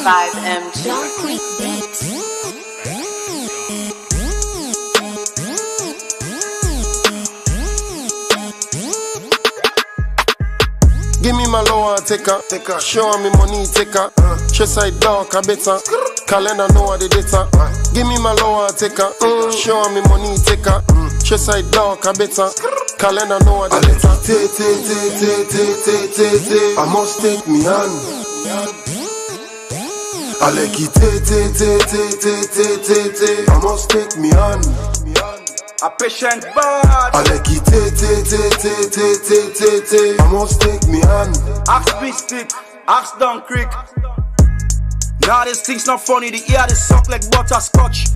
5MG. Give me my lower, take her. Show me money, take her. Chest side dark, a better. Calendar know what the data. Give me my lower, take her. Show me money, take her. Chest side dark, a better. Calendar know what the data. I must take me on. I like it, I must take me on. A patient bad. I like it, I must take me on. Axe big stick, axe down creek. Now this thing's not funny, the ear they suck like butterscotch.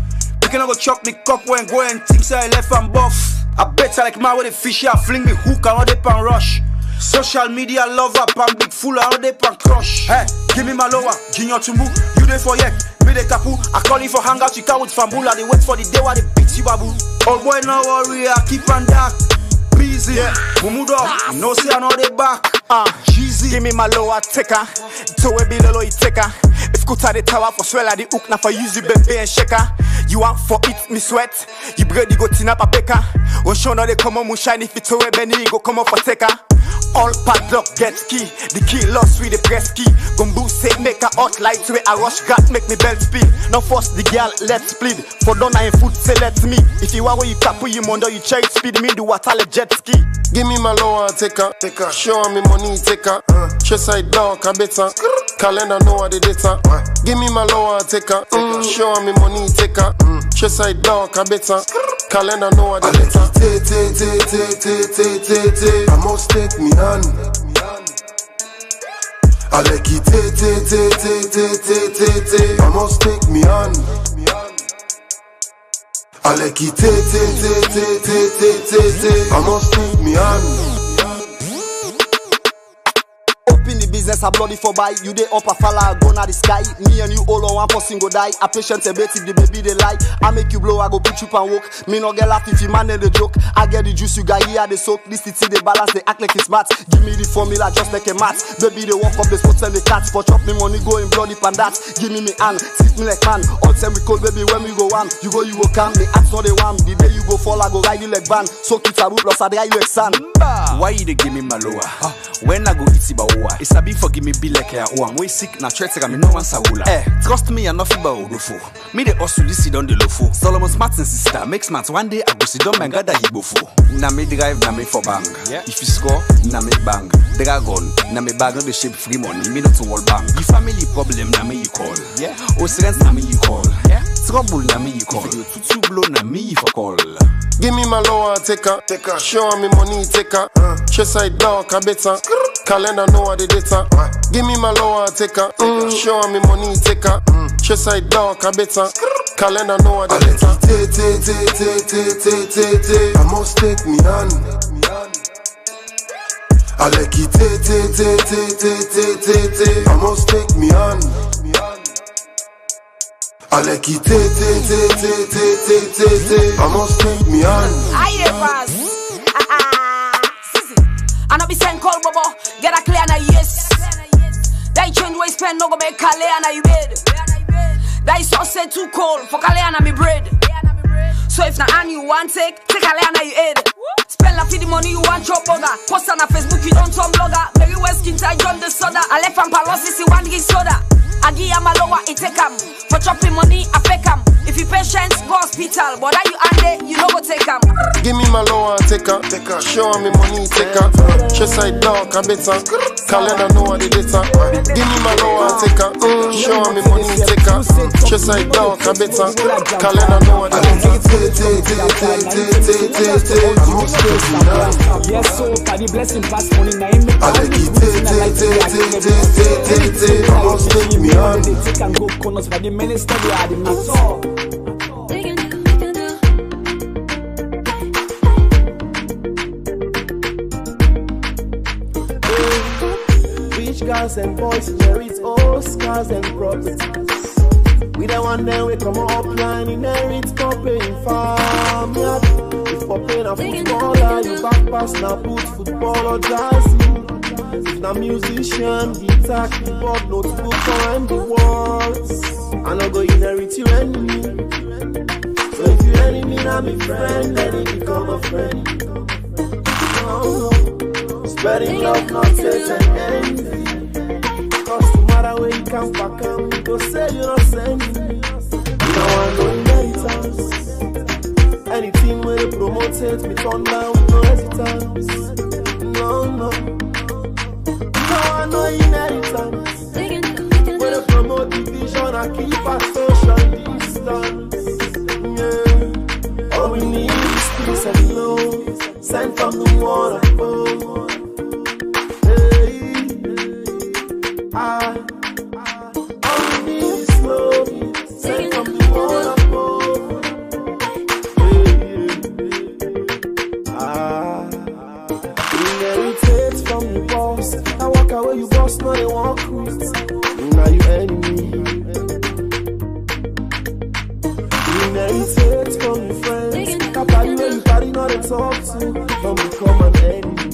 You cannot go chop me cup when go and things I left and buff. I bet I like my with a fish, I fling me hook and all they pan rush. Social media lover, pan big fool and all they pan crush. Hey, give me my lower, junior tumbu, you there for yek. Me the kapu, I call you for hangout, you come with fambula. They wait for the day while they beat you babu. Old boy no worry, I keep on dark. Busy, move up, no say I know they back. Cheesy. Give me my lower taker, to a below it taker. If kuta the tower for swell at the hook, now for use you baby and shaker. You want for it, me sweat. You bread, you go tin up a baker. When show no they come on, shine if it's away, Benny, you go come up for taker. All padlock get key, the key lost with the press key. Gumbu say make a hot light to it, a rush got make me belt speed. No force the girl, let's split. For done I food say let me. If you are where you cap you mondo, you cherry speed me do what I jet ski. Give me my lower, take her. Show me money, take her. Chest side dark, a better. Calendar know what the data. Give me my lower, take her. Show me money, take her. Chest side dark, a better. Calendar know what the data. I must take me on. I like it, I must take me on. I like it, I must take me on. Open the business, a bloody for buy. You dey up a falla, go na the sky. Me and you all on one person go die. A patient a bet if the baby they lie. I make you blow, I go put you and walk. Me no get laugh if you man the joke. I get the juice, you got here the soak. This city they balance, they act like it's smart. Give me the formula just like a mat. Baby they walk up the spots and the cats. For chop me money going bloody pan that. Give me hand, sit me like man. All time we cold baby when we go on. You go calm. Me ask no they want. The day you go fall, I go ride you like van. So kids a root plus I dry you like sand. Why you dey give me my lower? When I go eat Ibawa, it's a bit for give me be like a one. We sick na church me no one sawula. Trust me enough about Ogofo. Me the also this sit on the lofo. Solomon Martin sister make smart. One day I go sit down and gather hibofo. Na me drive na me for bang. If you score, na me bang. Dragon, na me bag no the shape free money. Me not to wall bang. The family problem na me you call. Osirens na me you call. Trouble na me you call. Tutu blow na me for call. Give me my lower, take her. Show me money, take her. Chest side dark, a better. Calendar know what the data. Give me my lower, take her. Show me money, take her. Chest side dark, a better. Calendar know what the data. I must take me on. I like it, I must take me on. I like it, I must take me on. I pass. I no be send call bobo, get a clear na yes. That change way spend no go make Kale and I bed. That is so say too cold for Kale and me bread. So if na an you want take Kale and you head. Spend la feed the money you want chop burger. Post on a Facebook you don't turn blogger. Very well skin tight John the soda. I left from Palosis you want to get soda. I give him a lower, it take him. For chopping money, I fake him. If you patient, go hospital. But that you under, you know go take him. Give me my lower, take her. Show me money, take her. Chest side dark, a better. Calendar know what the data. Give me my lower, take her. Show me money, take her. Chest side dark, a better. Calendar know what the data. I must take me down. Yes, so for the blessing pass money, now him make I like it, I must take me on. they take and go corners for the minister, they are the mass. Rich girls and boys inherit all scars and properties. We the one that we come up line inherit paying farm yard. If for paying a footballer, you back pass now put football or jersey. If not musician, guitar, keyboard, notebook, and the words, I no go inherit your enemy. So if you enemy, I'm a friend, then you become a friend. No. Spreading love, not hate and envy. Cause no matter where you come back, you go say you don't send me. You know I know inheritance. Anything where they promote it, me turn down with no hesitance. No. Now I know inheritance. Where they promote division, I keep a social distance. Yeah. All we need is peace and love, sent from the one above. All we need is love, sent from the one above. Inheritance from the boss. I walk away, you boss, now they won't quit. Now you enemy. Inheritance from your friends. Papa, you where you party, not they talk to. Don't become an enemy.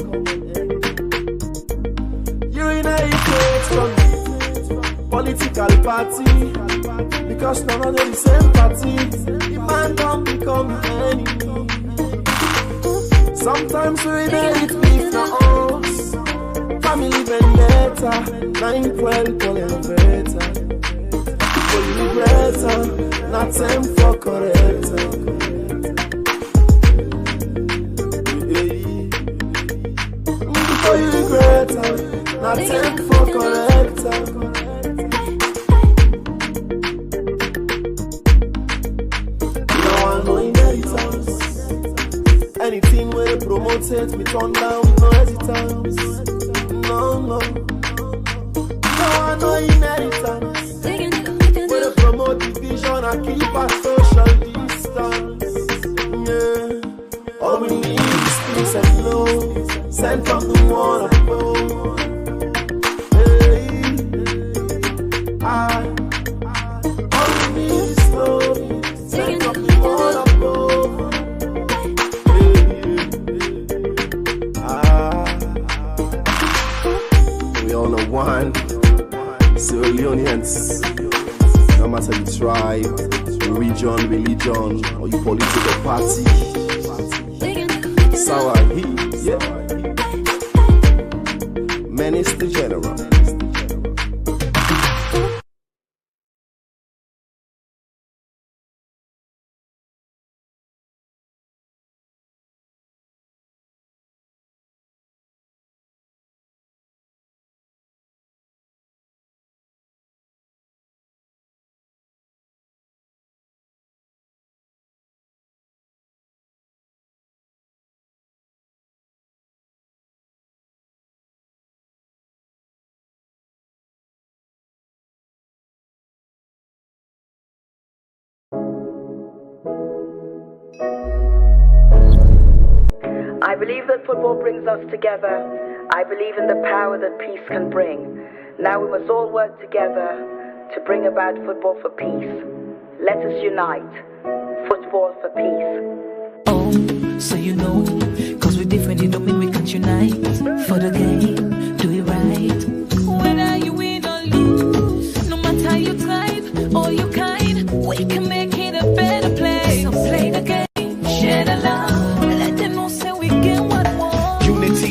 You inheritance from the political party. Because none of them the same party. The man don't become an enemy. Sometimes we inherit beef na us. Family vendetta, 9-12 better. For you regret, not time for correct. For you regret, not time for correct. No one no inheritance. Anything where they promote it, we turn down with no hesitance. No. No one no inheritance. Where they promote division, I keep a social distance. Yeah. All we need is peace and love, sent from the one above. All we need is love, sent from the one above. We all know one, Sierra Leoneans. No matter the tribe, region, religion, or your political party. Sour heat, yeah. Minister General. I believe that football brings us together. I believe in the power that peace can bring. Now we must all work together to bring about football for peace. Let us unite. Football for peace. Oh, so you know, cause we're different, it don't mean we can't unite. For the game, do it right. Whether you win or lose, no matter your type or your kind, we can make it a better place. So play the game, share the love.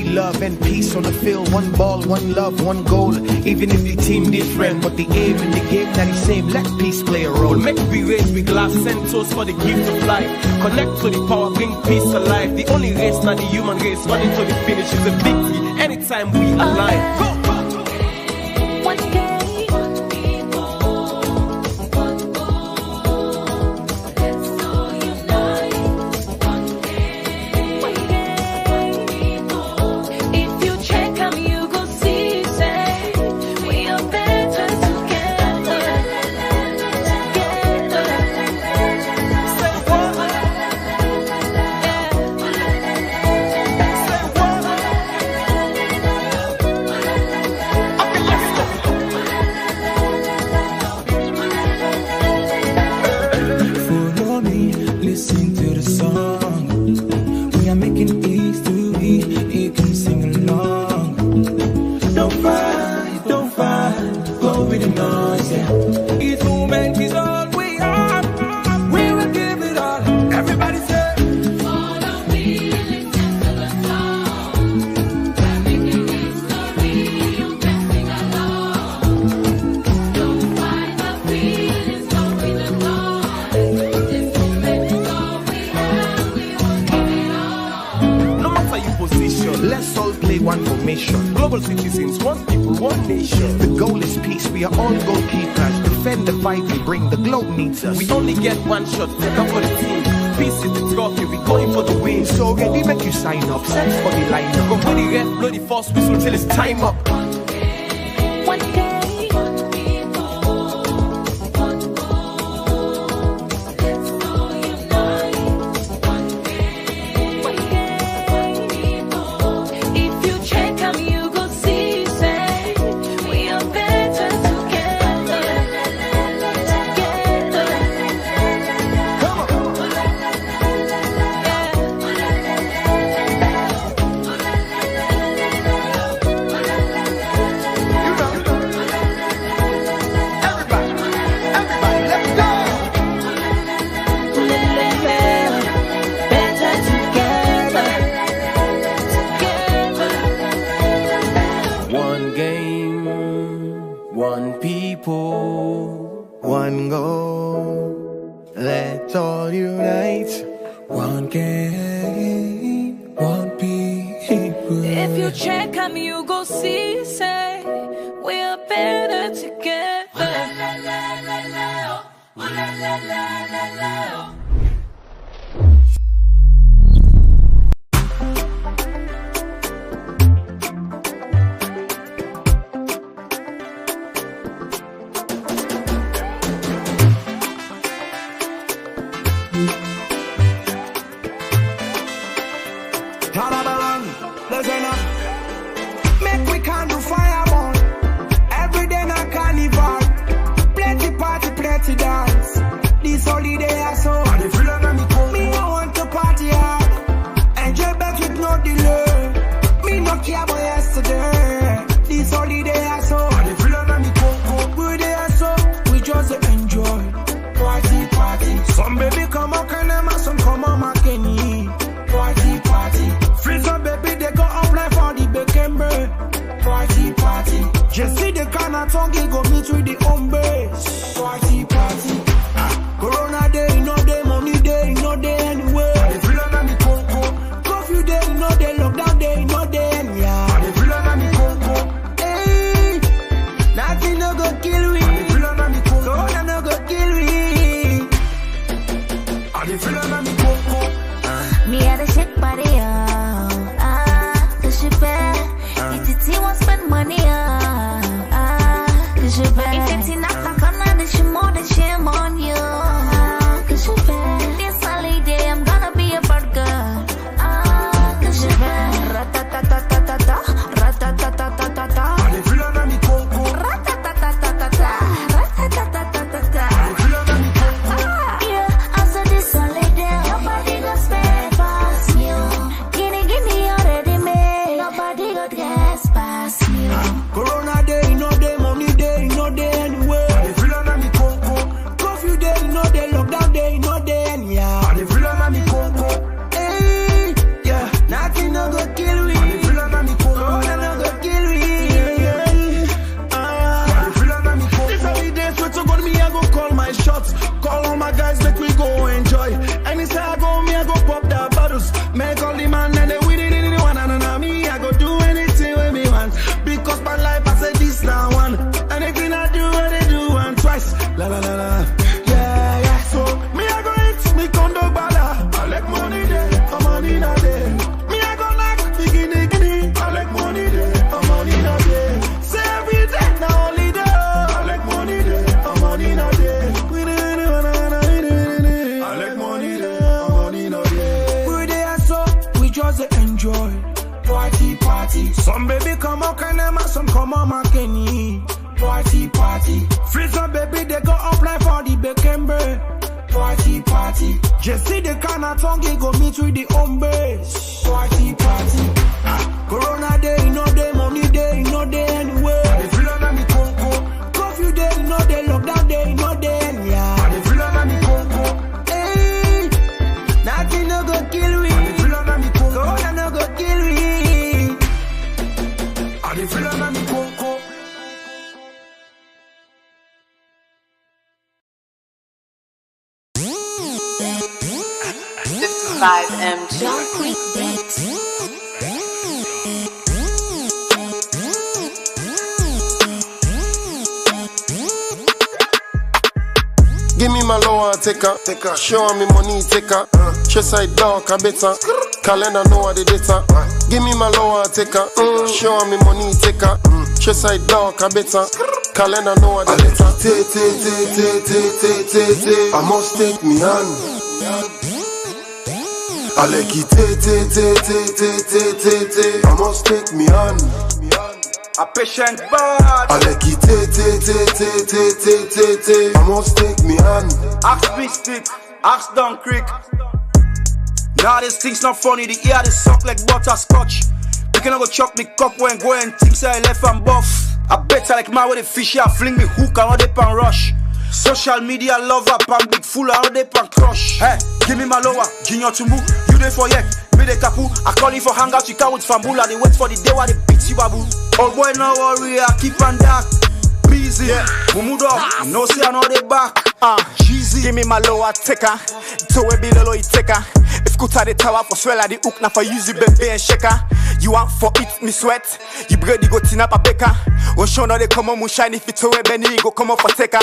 Love and peace on the field, one ball, one love, one goal. Even if the team different, but the aim in the game that is same. Let peace play a role. Make we raise with glass and toast for the gift of life. Connect to the power, bring peace alive. The only race, not the human race, running to the finish is a victory. Anytime we align, go. one formation. Global citizens, one people, one nation. The goal is peace, we are all goalkeepers. Defend the fight we bring, the globe needs us. We only get one shot, take up for the team. Peace is the trophy, we going for the win. So ready, make you sign up, set for the lineup. Go for the ref, blow the first whistle till it's time up. One day. One goal, let's all unite. One game, one people. If you check on me, you go see, say, we are better together. Make we can do fireball. Every day na carnival. Plenty party, plenty dance. This holiday I saw. Me I want to party hard. Enjoy back with no delay. Me no care about yesterday. This holiday I saw. We there so we just enjoy. Party, party. Some baby come on Kanema, some come on Makeni. Party, party. Freeze up baby, they go apply for the Bekembe. Party, party. Just see the kind of tongue go meet with the home base. Party, party. Corona day, no day, money day, no day anyway. Curfew day, no day, lockdown day, no day anywhere. Hey, nothing no go kill me. Corona no go kill me. Me had a shit body, cause you bad. If you won't spend money, cause you bad. If it's enough, I can't manage you more than shame on you, cause you bad. This holiday, I'm gonna be a bad girl, cause you bad. Ratatatatata, ratatatatata, ratatatatata, ratatatatata. Yeah, after this holiday, nobody gonna spend past you. Guinea already made, nobody got gas past you. Corona day, no day, money day, no day anyway. Curfew day, no day, lockdown day, no day anywhere. Hey, yeah, nothing no go kill me. Corona no go kill me. This holiday, swear to God, me I go call my shots. Call all my guys, make we go enjoy. Anytime I go, me I go pop the bottles. Make all the man and they win it in one and me I go do anything with me want. Because my life I say this now one. Anything I do, I do one twice. La la la la. Yeah, yeah. So me I go hit me condo bala. I like money there, I'm money not there. Me I go knock, guinea. I like money there, I'm money not there. Say every day, now only there. I like money there, I'm money not there. I like money there, I'm money not there. We there so we just enjoy. Party, party. Some baby come on Kanema, some come on Makeni. Party, party. Freeze up baby, they go apply for the Bekembe. Party, party. Just see the kind of tongue go meet with the home base. Party, party. Corona day, no day, money day, no day anyway. Curfew day, no day, lockdown day, no day anywhere. Hey, nothing no go kill me. Corona no go kill me. This is 5MG. Don't quit that. my lower taker. Show me money taker. Chest side dark, I better. Calendar know what the data. Give me my lower taker. Show me money taker. Chest side dark, I better. Calendar know what the data. I must take me hand. I like it, I must take me hand. A patient bad. I like it, I must take me hand. Axe big stick, axe down creek. Now this thing's not funny, the ear they suck like butterscotch. You cannot go chop me cup when go and think say I left and buff. I better like man with a fish, I fling me hook and all they pan rush. Social media lover, pan big fool and all they pan crush. Hey, give me my lower, junior to move, you there for yet. Me the kapu, I call you for hangout, you can't wait for Mbula, they wait for the day where they beat you babu. Old boy no worry, I keep on dark. Busy, Mumudo, no say I know they back. Jeezy, give me my lower taker. To a be the low taker. If kuta the tower for swell the hook, na for use the baby and shaker. You want for it, me sweat. You bread, you go tin up a baker. When show no they come on, shine if it's to a Benny, go come up for taker.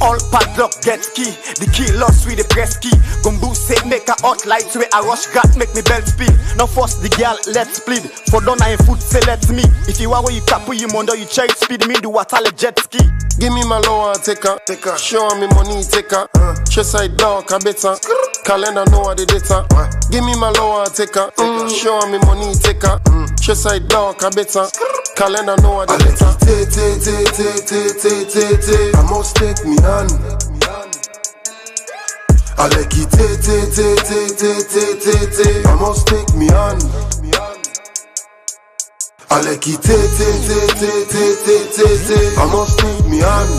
All padlock get key. The key lost with the press key. Gumbo say make a hot light to it. A rush got make me belt speed. Now force the girl, let's bleed. For done I foot say let me. If you want where you tap with you mondo, you check speed me do what I jet ski. Give me my lower taker. Show me money taker. Chest side dark, I better. Calendar know what the data. Give me my lower taker. Show me money taker. Chest side dark, I better. Calendar know what the data. I must take me hand. I like it. I must take me hand. I like it. I must take me hand.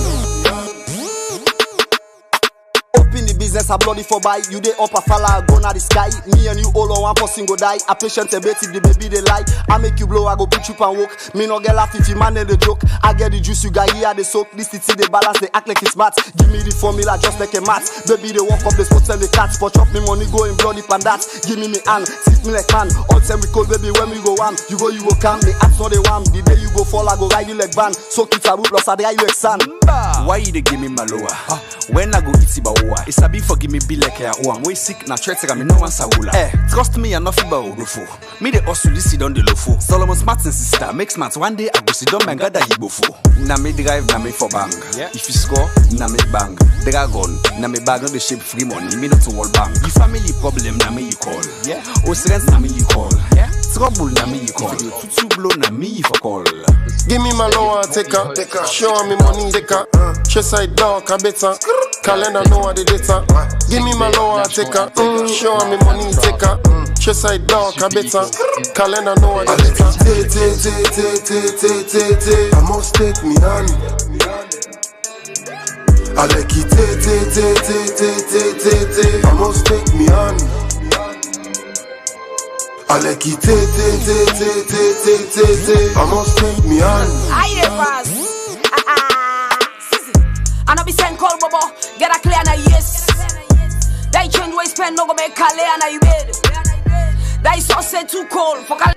In the business, I bloody for buy. You dey up a fella, go na the sky. Me and you all on one person go die. A patient a bet if the baby they lie. I make you blow, I go put you and walk. Me no get laugh if you man the joke. I get the juice, you got here the soak. This city they balance, they act like it's smart. Give me the formula just like a mat. Baby they walk up the spots and the cats. For chop me money go in bloody pan that. Give me hand, sit me like man. All time we call baby when we go on. You go calm. Me ask no they want. The day you go fall, I go ride you like van. So kids a boot plus I drive you like sand. Why you dey give me my lower? When I go eat Ibawa, it's a be for give me be like I'm way sick na threat me no one saula. Trust me enough about Odofo. Me the also sit on the lofo. Solomon Martin's sister makes smart one day I go sit down and gather hibofo. Na me drive na me for bang. If you score, na me bang. Dragon, na me bag no the shape free money. Me not to wall bang. The family problem na me you call. Ostrens na me you call. Trouble na me you call. Tutu blow na me for call. Give me my lower taker. Show me money taker. Chest side dark, I better. Calendar know what the data. Give me my lower taker. Show me money taker. Chest side dark, I better. Calendar know what the data. I must take me hand. I like it. I must take me hand. I like it. I must take me hand. Aye, pass. I no be send call bobo, get a clear na yes. That change way spend no go make Kale and you bed. That is so say too cold for Kale.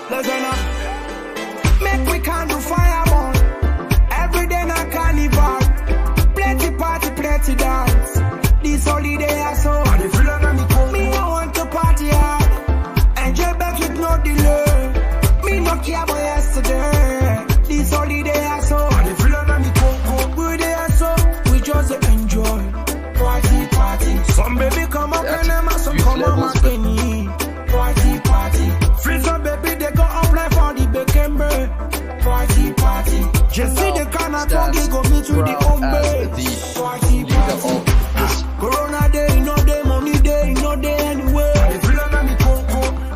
Listen up. Make we can do fireball. Every day na carnival. Plenty party, plenty dance. This holiday I saw. Me I want to party hard. Enjoy back with no delay. Me no care about yesterday. This holiday I saw. We there so we just enjoy. Party, party. Some baby come up and them some come up Martini. Party, party. Friends and baby they go apply for the Bekembe. Party, party. Just see the corner talking go meet with the home base. Party, party. Corona day, no day, money day, no day anyway.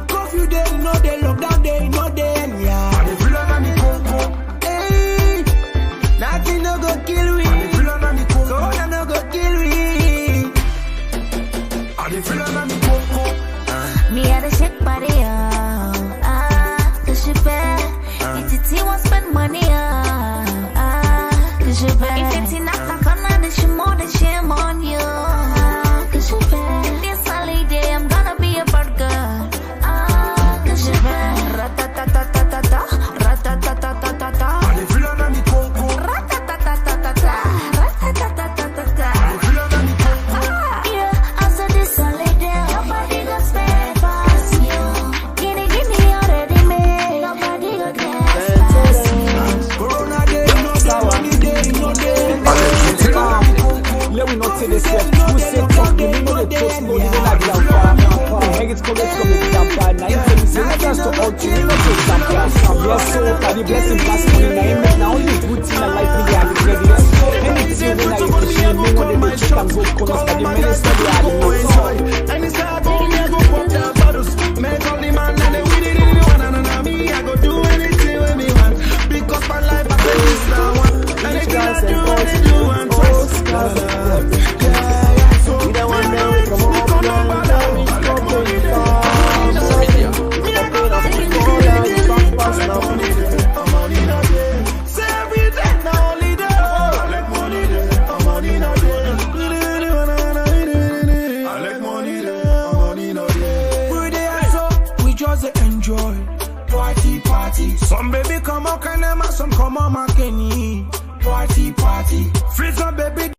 Curfew day, no day, lockdown day, no day anyhow. Hey, nothing no go kill me. Corona no go kill me. Me had a shit body, cause you bad. If you won't spend money, cause you bad. If it's not gonna, then she more than shame on you, cause you bad. This holiday, I'm gonna be a burger, cause you bad. Ratatatatata, ratatatatata, ratatatatata, ratatatatata. Yeah, after this holiday, nobody gonna spend past you. Gimme already made, nobody gonna dance past you. Corona day, no day, money day, no day. Let me not say this yet. Who said something? You know the toast no even like that. The hang it's coming down. Now you can say not just to all you know to example. Yes, so can the blessing pass money now? Now only good thing in life really have ready. Anything when I appreciate me when they check and go corners by the minister they are the And it's not only I go pop the bottles. Make all the man and we did it one and me. I go do anything with me man. Because my life I feel this now one. And if you not do what you do and trust. So we don't want to come up now. Some baby come out, can them some come on, my Kenny. Party, party. Freeze up, baby.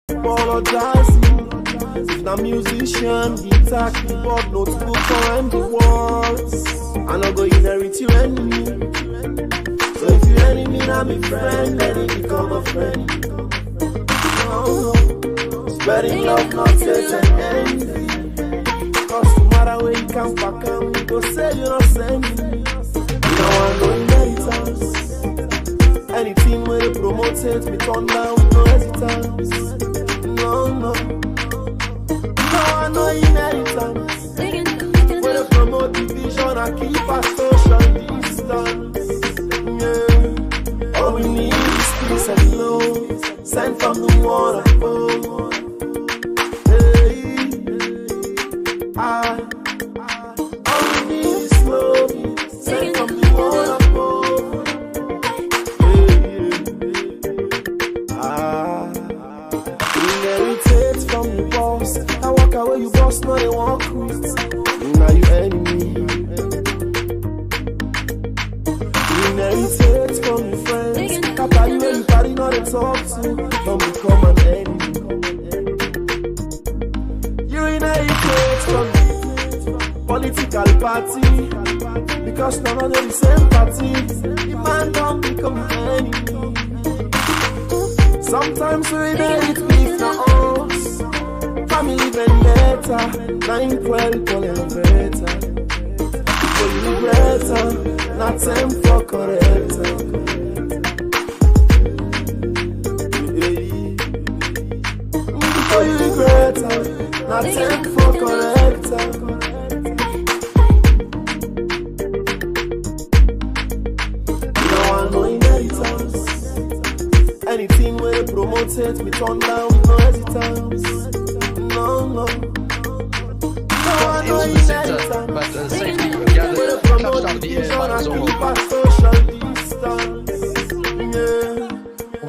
Apologize me. If na musician, guitar, keyboard, notebook, or empty words, I no go inherit your enemy. So if you enemy, na me friend, let it become a friend. No, spreading love, not hate and envy. Cause no matter where you come back, you go say you not send me. Now I know inheritance. Anything where they promote it, me turn down with no hesitance. No. Now I know inheritance. Where they promote division, I keep a social distance. Yeah. All we need is peace and love, sent from the one above. Hey, all we need is love, sent from the one above. Inherited from the boss. I walk away, you boss, now they won't quit. Now you enemy. Inherited from your friends. Papa, you and party, not they talk to. Don't become an enemy. You inherited from the political party. Because none of them the same party. The man don't become an enemy. Sometimes we inherit beef na us. Family vendetta, 9-12 call elevator. People you regret, not time for corrector. People you regret, not time for corrector. No one no inheritance. Anything where they promote it, me turn down with no hesitance. No. Into the centre, but safely gathered, touched out of the air by Zoho.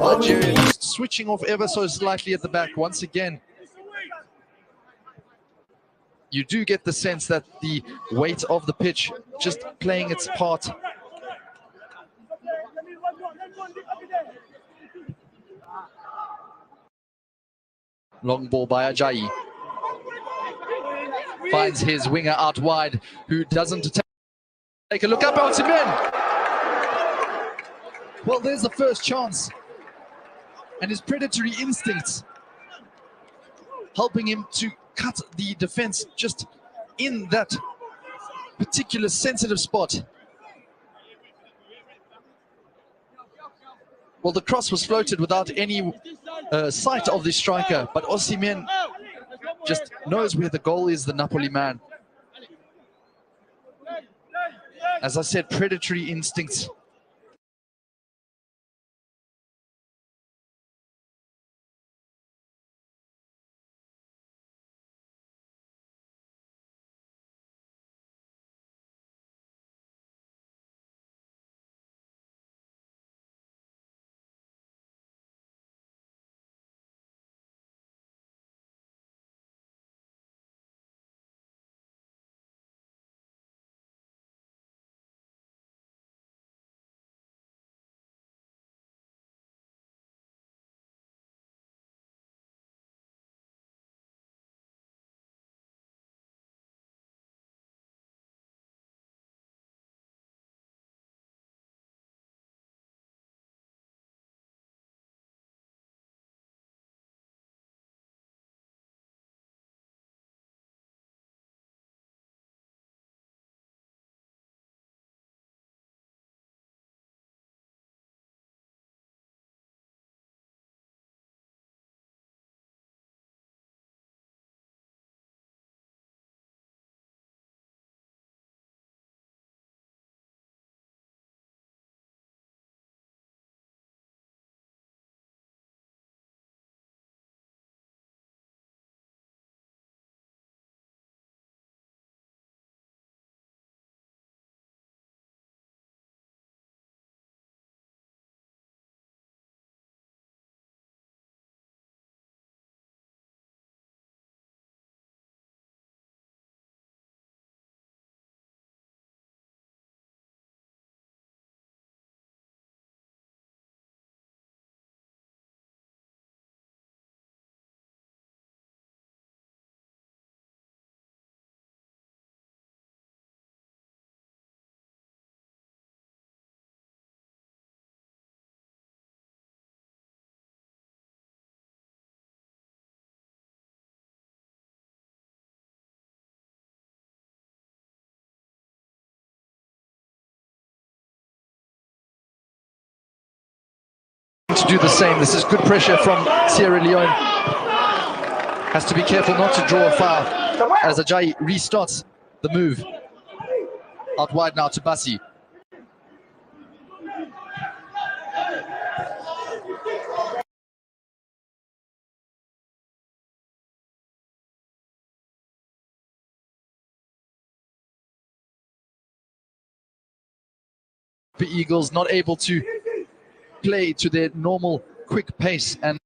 Algeria just switching off ever so slightly at the back once again. You do get the sense that the weight of the pitch just playing its part. Long ball by Ajayi. Finds his winger out wide, who doesn't take a look up. Osimhen! Well, there's the first chance. And his predatory instincts helping him to cut the defense just in that particular sensitive spot. Well, the cross was floated without any sight of the striker, but Osimhen just knows where the goal is, the Napoli man. As I said, predatory instincts to do the same. This is good pressure from Sierra Leone. Has to be careful not to draw a foul as Ajayi restarts the move. Out wide now to Bassi. The Eagles not able to play to their normal quick pace, and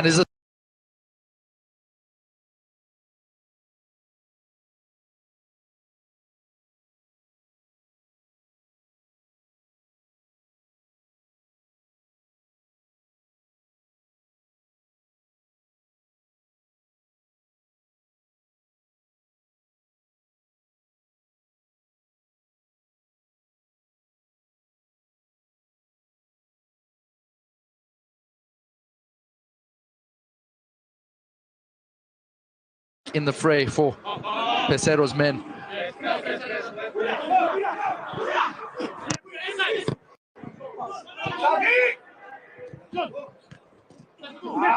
is a in the fray for Pesero's men.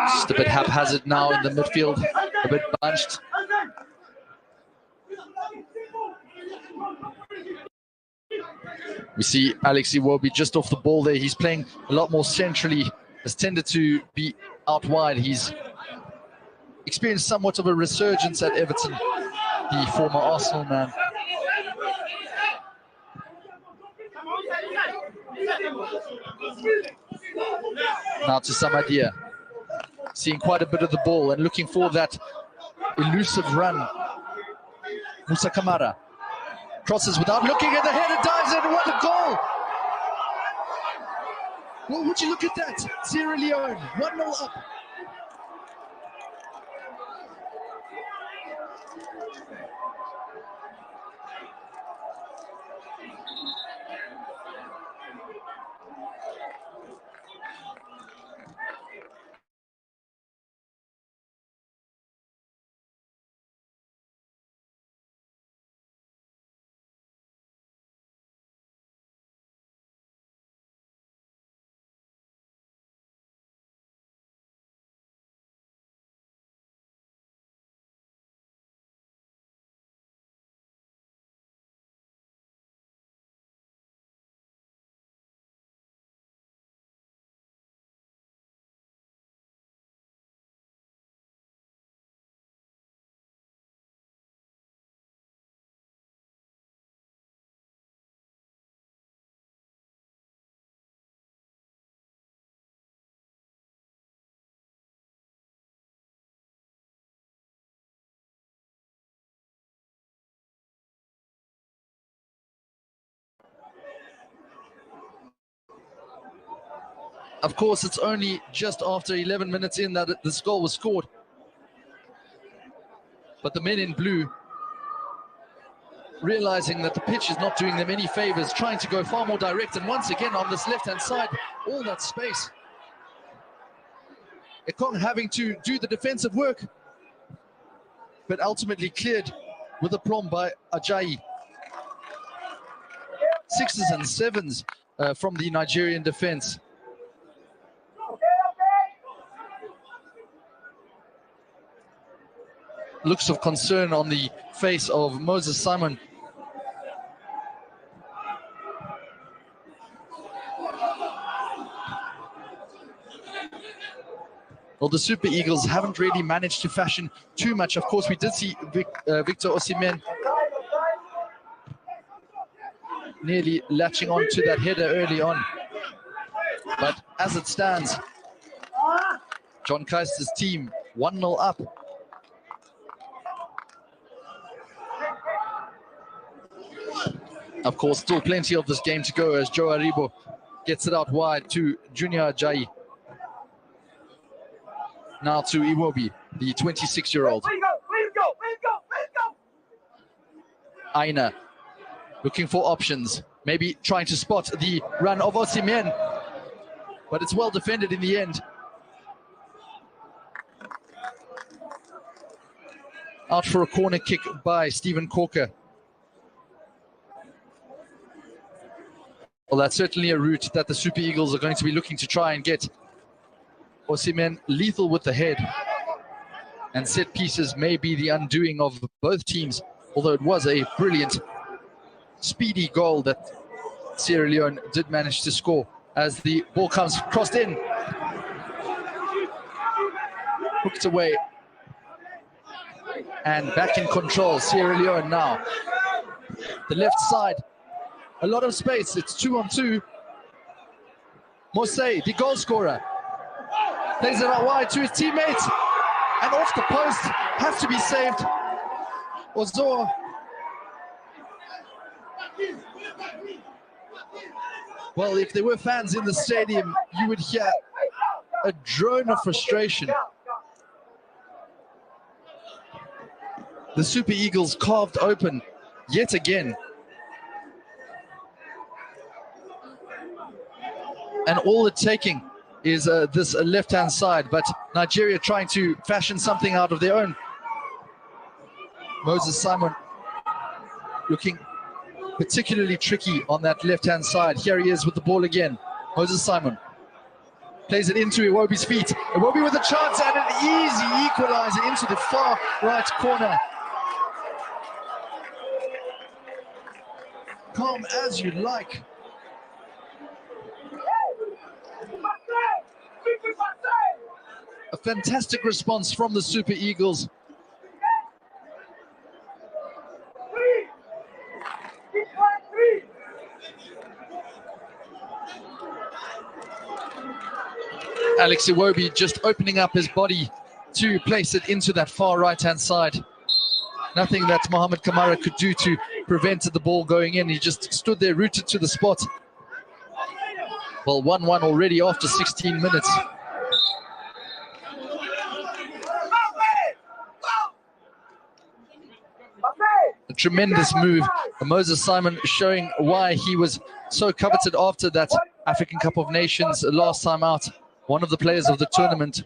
Just a bit haphazard now in the midfield, a bit bunched. We see Alex Iwobi just off the ball there. He's playing a lot more centrally, has tended to be out wide. He's experienced somewhat of a resurgence at Everton, the former Arsenal man. Now to Samadia, seeing quite a bit of the ball and looking for that elusive run. Musa Kamara crosses without looking at the header, dives in, what a goal! Well, would you look at that? Sierra Leone, 1-0 up. Of course, it's only just after 11 minutes in that the goal was scored. But the men in blue, realizing that the pitch is not doing them any favors, trying to go far more direct, and once again on this left-hand side, all that space. Ekong having to do the defensive work, but ultimately cleared with a plomb by Ajayi. 6s and 7s from the Nigerian defense. Looks of concern on the face of Moses Simon. Well, the Super Eagles haven't really managed to fashion too much. Of course, we did see Victor Osimhen nearly latching on to that header early on. But as it stands, John Keister's team 1-0 up. Of course, still plenty of this game to go as Joe Aribo gets it out wide to Junior Ajayi. now to Iwobi, the 26-year-old. Aina looking for options, maybe trying to spot the run of Osimhen, but it's well defended in the end. Out for a corner kick by Stephen Corker. Well, that's certainly a route that the Super Eagles are going to be looking to try and get. Osimhen lethal with the head. And set pieces may be the undoing of both teams, although it was a brilliant, speedy goal that Sierra Leone did manage to score as the ball comes crossed in. Hooked away. And back in control, Sierra Leone now. The left side, a lot of space, it's 2-on-2. Mosei, the goal scorer, plays it out wide to his teammates, and off the post, has to be saved. Ozoa. Well, if there were fans in the stadium, you would hear a drone of frustration. The Super Eagles carved open yet again. And all it's taking is this left-hand side, but Nigeria trying to fashion something out of their own. Moses Simon looking particularly tricky on that left-hand side. Here he is with the ball again. Moses Simon plays it into Iwobi's feet. Iwobi with a chance and an easy equalizer into the far right corner. Calm as you like. A fantastic response from the Super Eagles. Alex Iwobi just opening up his body to place it into that far right-hand side. Nothing that Mohamed Kamara could do to prevent the ball going in. He just stood there rooted to the spot. Well, 1-1 already after 16 minutes. A tremendous move. Moses Simon showing why he was so coveted after that African Cup of Nations last time out. One of the players of the tournament.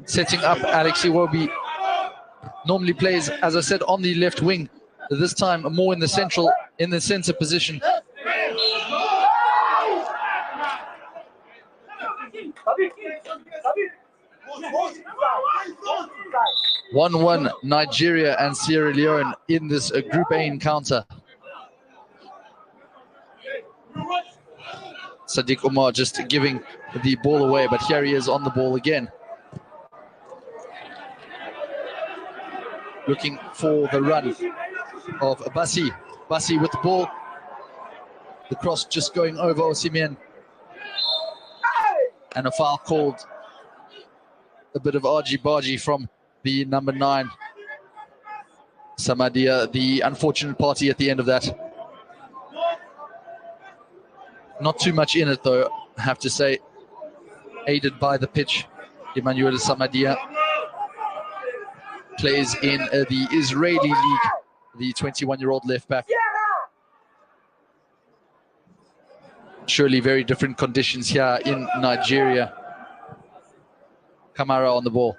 Setting up Alex Iwobi. Normally plays, as I said, on the left wing. This time more in the center position. 1-1 Nigeria and Sierra Leone in this Group A encounter. Sadiq Umar just giving the ball away, but here he is on the ball again. Looking for the run of Bassi. Bassi with the ball. The cross just going over Osimhen. And a foul called. A bit of argy-bargy from the number 9. Samadia, the unfortunate party at the end of that. Not too much in it though, I have to say. Aided by the pitch. Emmanuel Samadia plays in the Israeli league, the 21-year-old left back. Surely very different conditions here in Nigeria. Kamara on the ball.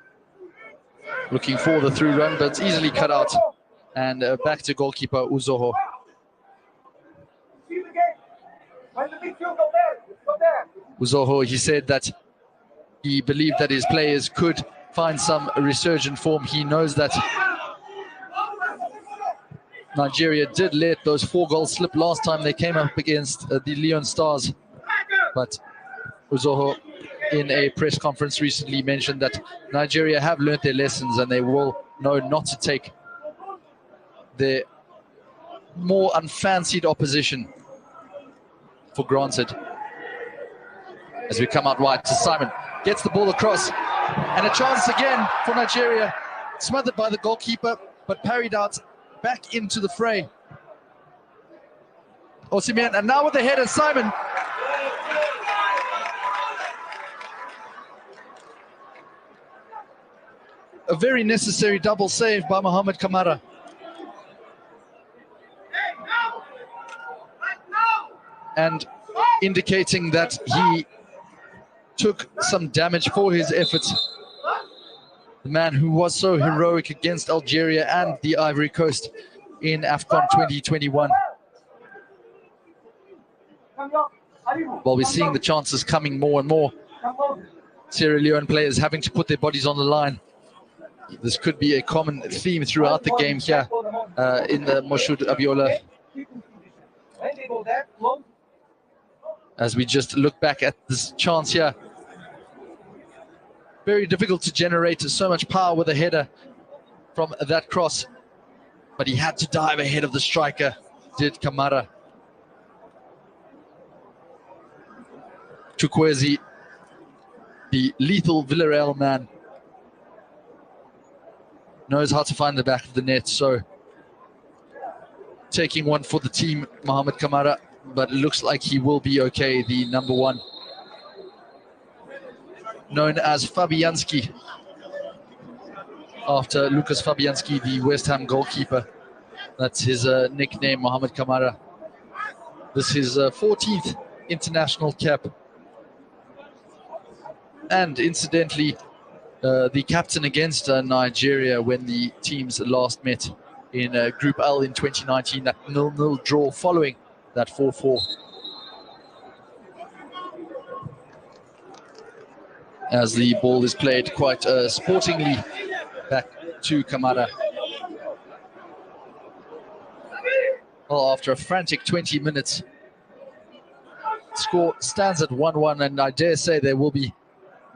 Looking for the through run, but it's easily cut out. And back to goalkeeper Uzoho. Uzoho, he said that he believed that his players could find some resurgent form. He knows that Nigeria did let those 4 goals slip last time they came up against the Leone Stars. But Uzoho, in a press conference recently, mentioned that Nigeria have learnt their lessons and they will know not to take their more unfancied opposition for granted. As we come out wide to Simon, gets the ball across, and a chance again for Nigeria, smothered by the goalkeeper, but parried out back into the fray. Osimhen, and now with the header, Simon. a very necessary double save by Mohamed Kamara. And indicating that he took some damage for his efforts. The man who was so heroic against Algeria and the Ivory Coast in AFCON 2021. Well, we're seeing the chances coming more and more. Sierra Leone players having to put their bodies on the line. This could be a common theme throughout the game here in the Moshood Abiola. As we just look back at this chance here. Very difficult to generate so much power with a header from that cross. But he had to dive ahead of the striker, did Kamara. Chukwueze, the lethal Villarreal man, knows how to find the back of the net. So taking one for the team, Mohamed Kamara, but it looks like he will be okay, the number one. Known as Fabianski, after Lucas Fabianski, the West Ham goalkeeper. That's his nickname, Mohamed Kamara. This is his 14th international cap. And incidentally, the captain against Nigeria when the teams last met in Group L in 2019, that 0-0 draw following that 4-4. As the ball is played quite sportingly back to Kamara. Well, after a frantic 20 minutes, score stands at 1-1, and I dare say there will be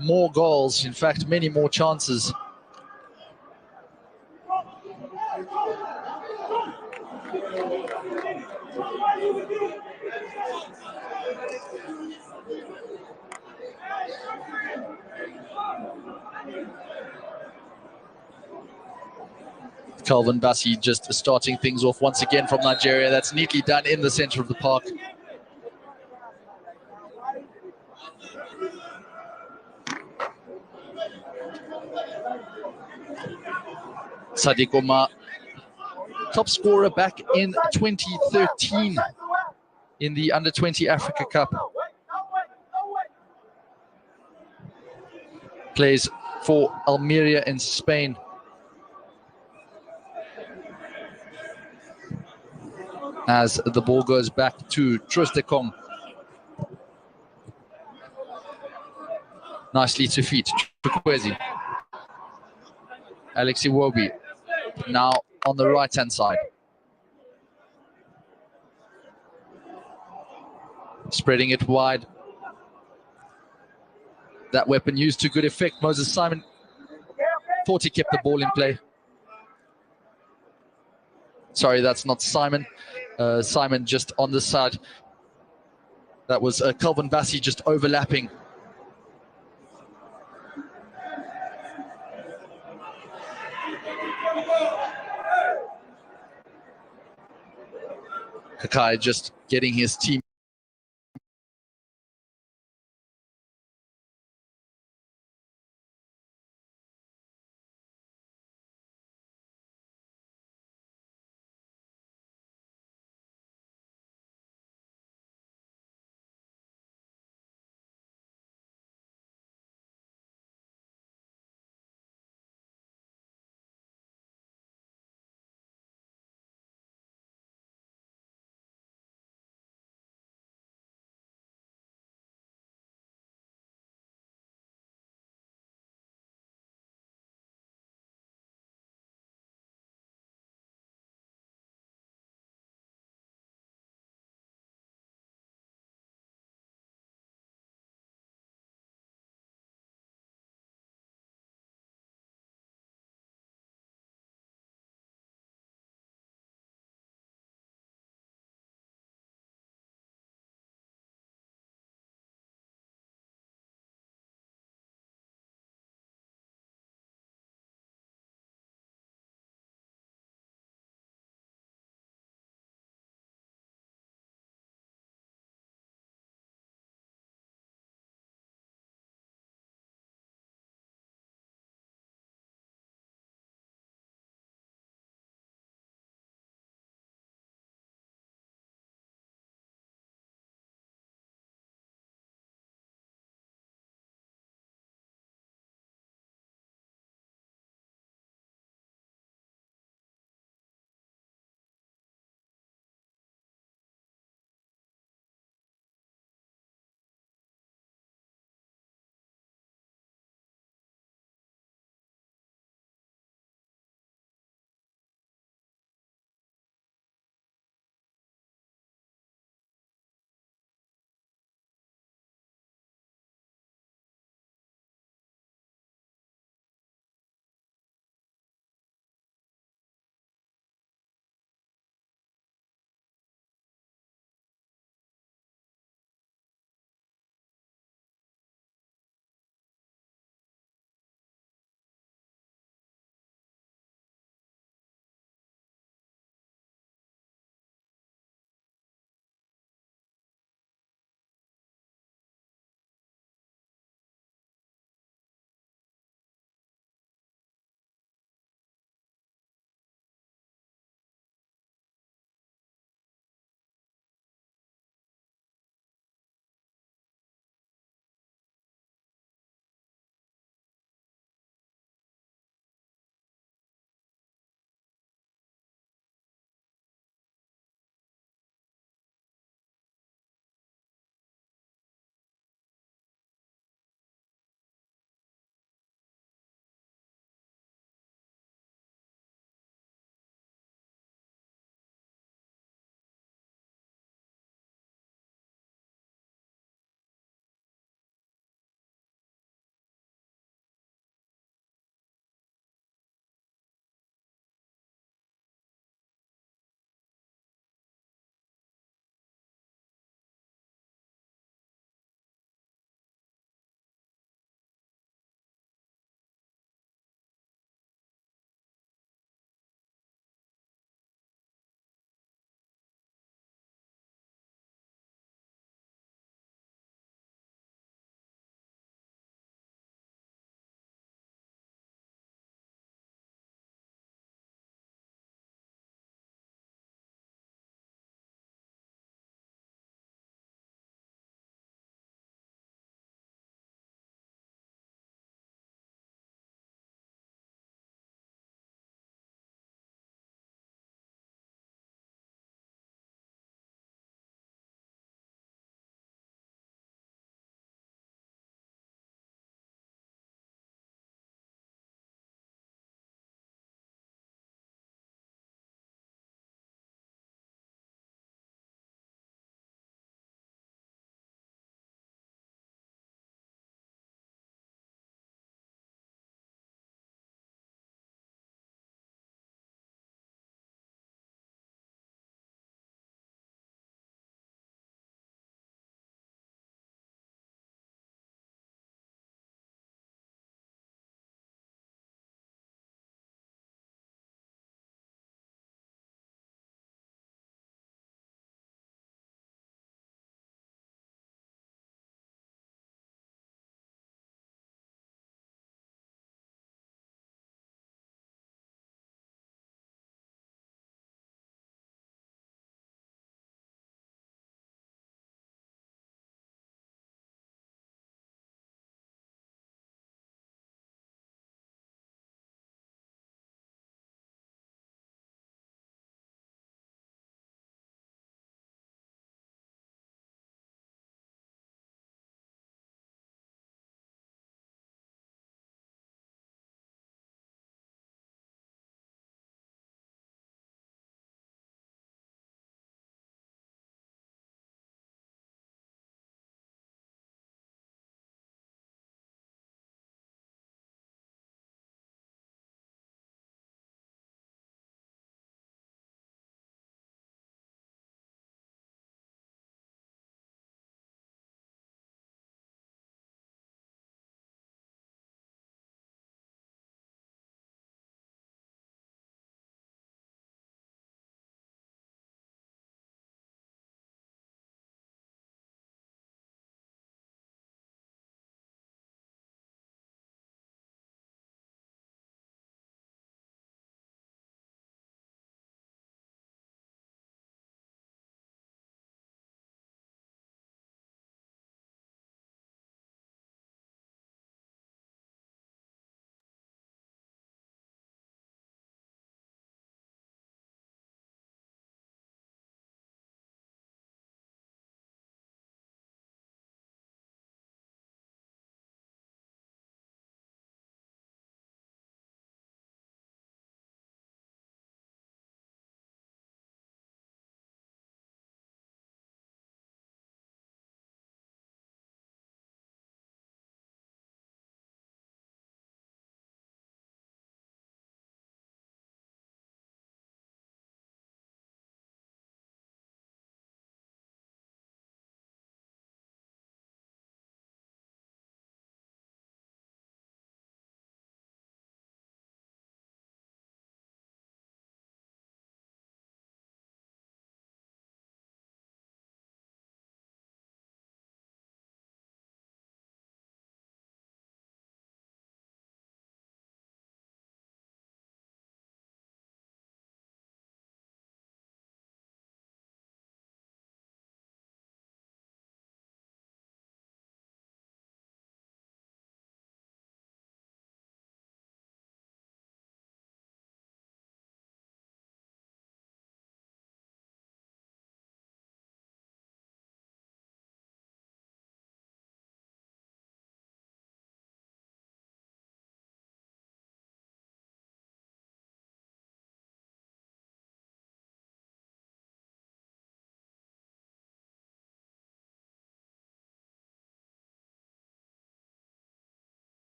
more goals, in fact, many more chances. Calvin Bassey just starting things off once again from Nigeria. That's neatly done in the center of the park. Sadiq Omar, top scorer back in 2013 in the Under-20 Africa Cup. Plays for Almeria in Spain. As the ball goes back to Trostekong. Nicely to feet, Chukwueze. Alex Iwobi now on the right-hand side. Spreading it wide. That weapon used to good effect. Moses Simon thought he kept the ball in play. Sorry, that's not Simon. Simon just on the side. That was Calvin Bassey just overlapping. Kakai just getting his team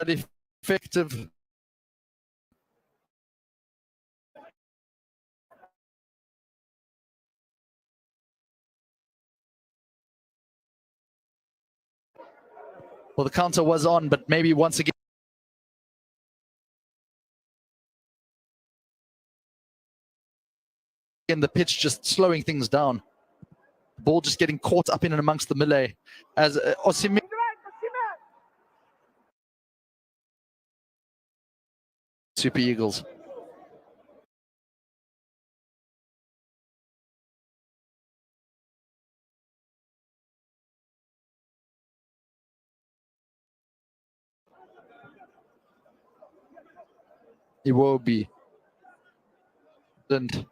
effective. Well, the counter was on, but maybe once again the pitch just slowing things down. The ball just getting caught up in and amongst the melee as Osimhen. Super Eagles. Iwobi. And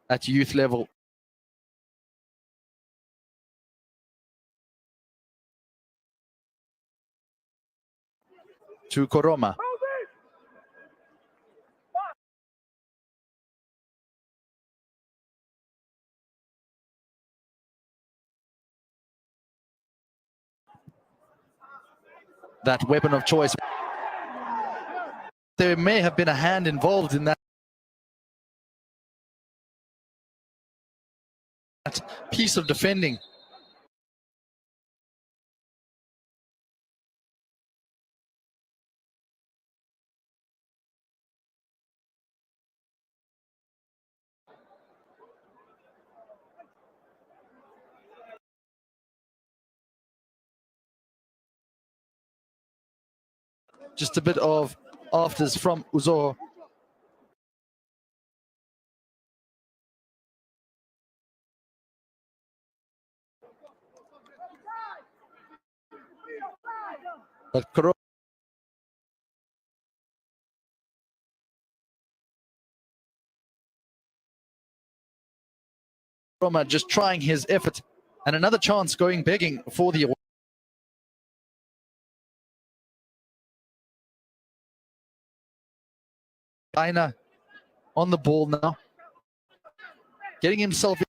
at youth level. To Koroma. That weapon of choice. There may have been a hand involved in that piece of defending. Just a bit of afters from Uzor. But Koroma just trying his effort, and another chance going begging for the Aina on the ball now, getting himself in.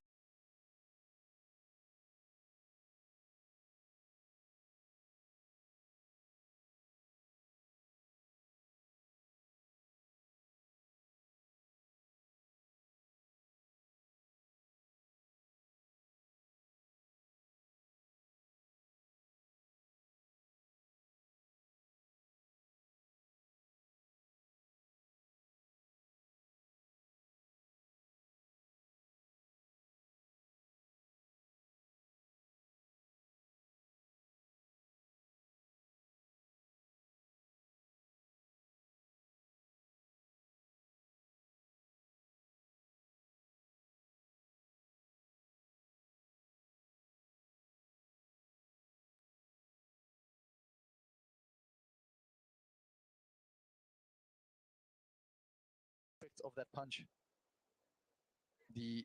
Of that punch, the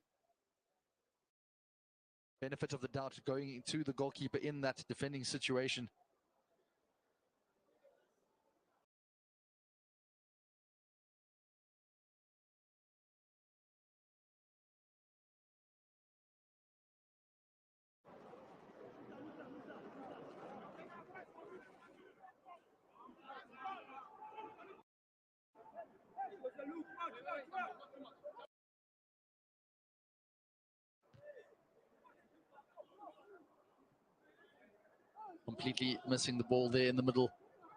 benefit of the doubt going into the goalkeeper in that defending situation. Completely missing the ball there in the middle,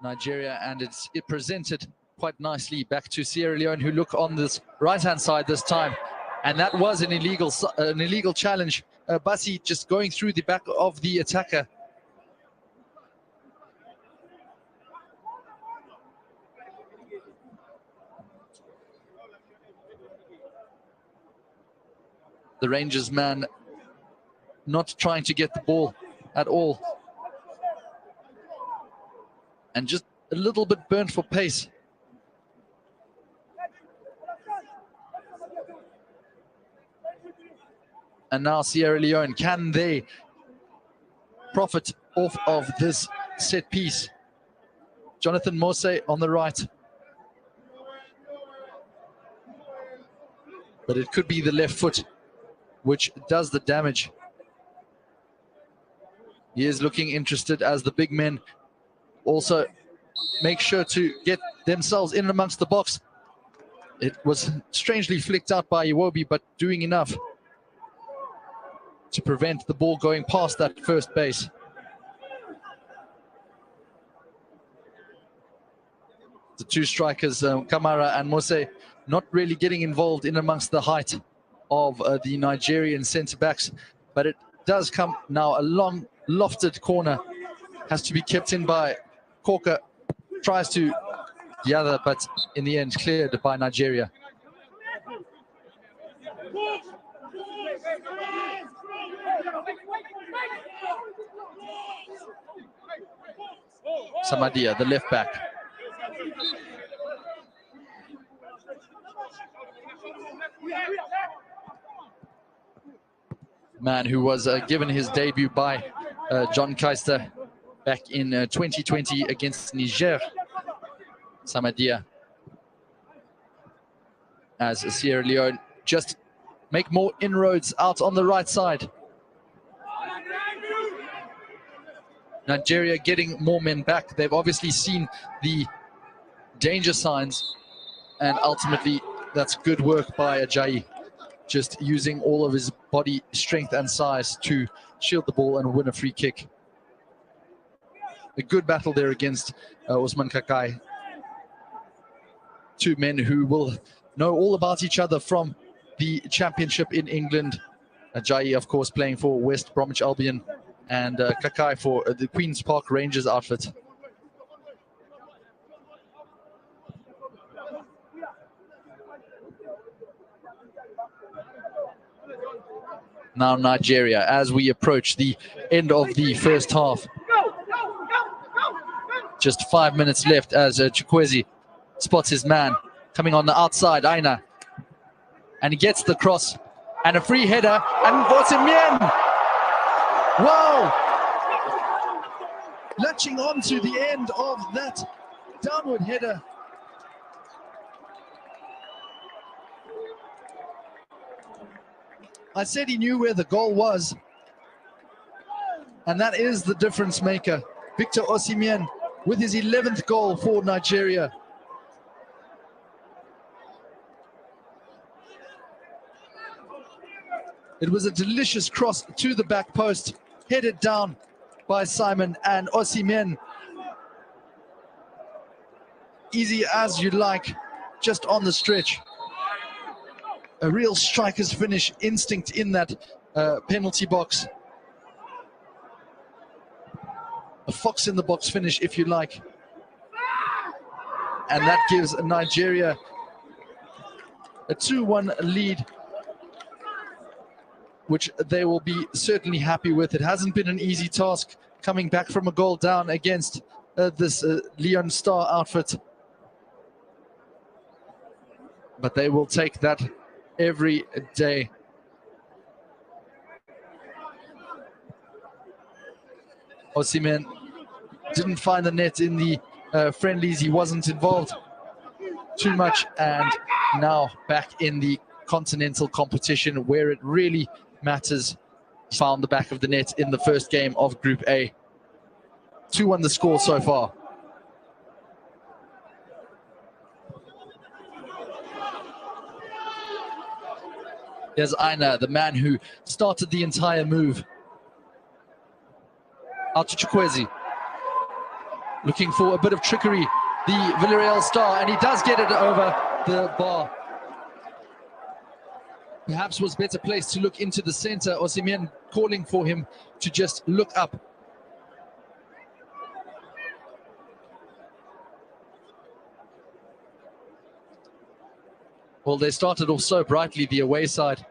Nigeria, and it presented quite nicely back to Sierra Leone, who look on this right-hand side this time, and that was an illegal challenge. Bassi just going through the back of the attacker. The Rangers man not trying to get the ball at all, and just a little bit burnt for pace. And now Sierra Leone, can they profit off of this set piece? Jonathan Mose on the right. But it could be the left foot which does the damage. He is looking interested as the big men also make sure to get themselves in amongst the box. It was strangely flicked out by Iwobi, but doing enough to prevent the ball going past that first base. The two strikers, Kamara and Mose, not really getting involved in amongst the height of the Nigerian centre-backs, but it does come now a long lofted corner, has to be kept in by Corker, tries to gather, but in the end cleared by Nigeria. Samadia, the left back. Man who was given his debut by John Keister back in 2020 against Niger. Samadia, as Sierra Leone just make more inroads out on the right side. Nigeria getting more men back. They've obviously seen the danger signs, and ultimately that's good work by Ajayi, just using all of his body strength and size to shield the ball and win a free kick. A good battle there against Osman Kakai. Two men who will know all about each other from the championship in England. Ajayi, of course, playing for West Bromwich Albion, and Kakai for the Queen's Park Rangers outfit. Now Nigeria, as we approach the end of the first half. Just 5 minutes left as Chukwueze spots his man coming on the outside, Aina. And he gets the cross and a free header, and Osimhen! Wow! Latching on to the end of that downward header. I said he knew where the goal was, and that is the difference maker. Victor Osimhen with his 11th goal for Nigeria. It was a delicious cross to the back post, headed down by Simon, and Osimhen, easy as you like, just on the stretch. A real striker's finish instinct in that penalty box. A fox in the box finish, if you like. And that gives Nigeria a 2-1 lead, which they will be certainly happy with. It hasn't been an easy task coming back from a goal down against this Leone Star outfit. But they will take that every day. Osimhen didn't find the net in the friendlies. He wasn't involved too much, and now back in the continental competition where it really matters. Found the back of the net in the first game of Group A. 2-1 the score so far. There's Aina, the man who started the entire move. Out to Chukwueze. Looking for a bit of trickery, the Villarreal star, and he does get it over the bar. Perhaps was better placed to look into the center. Osimhen calling for him to just look up. Well, they started off so brightly, the away side,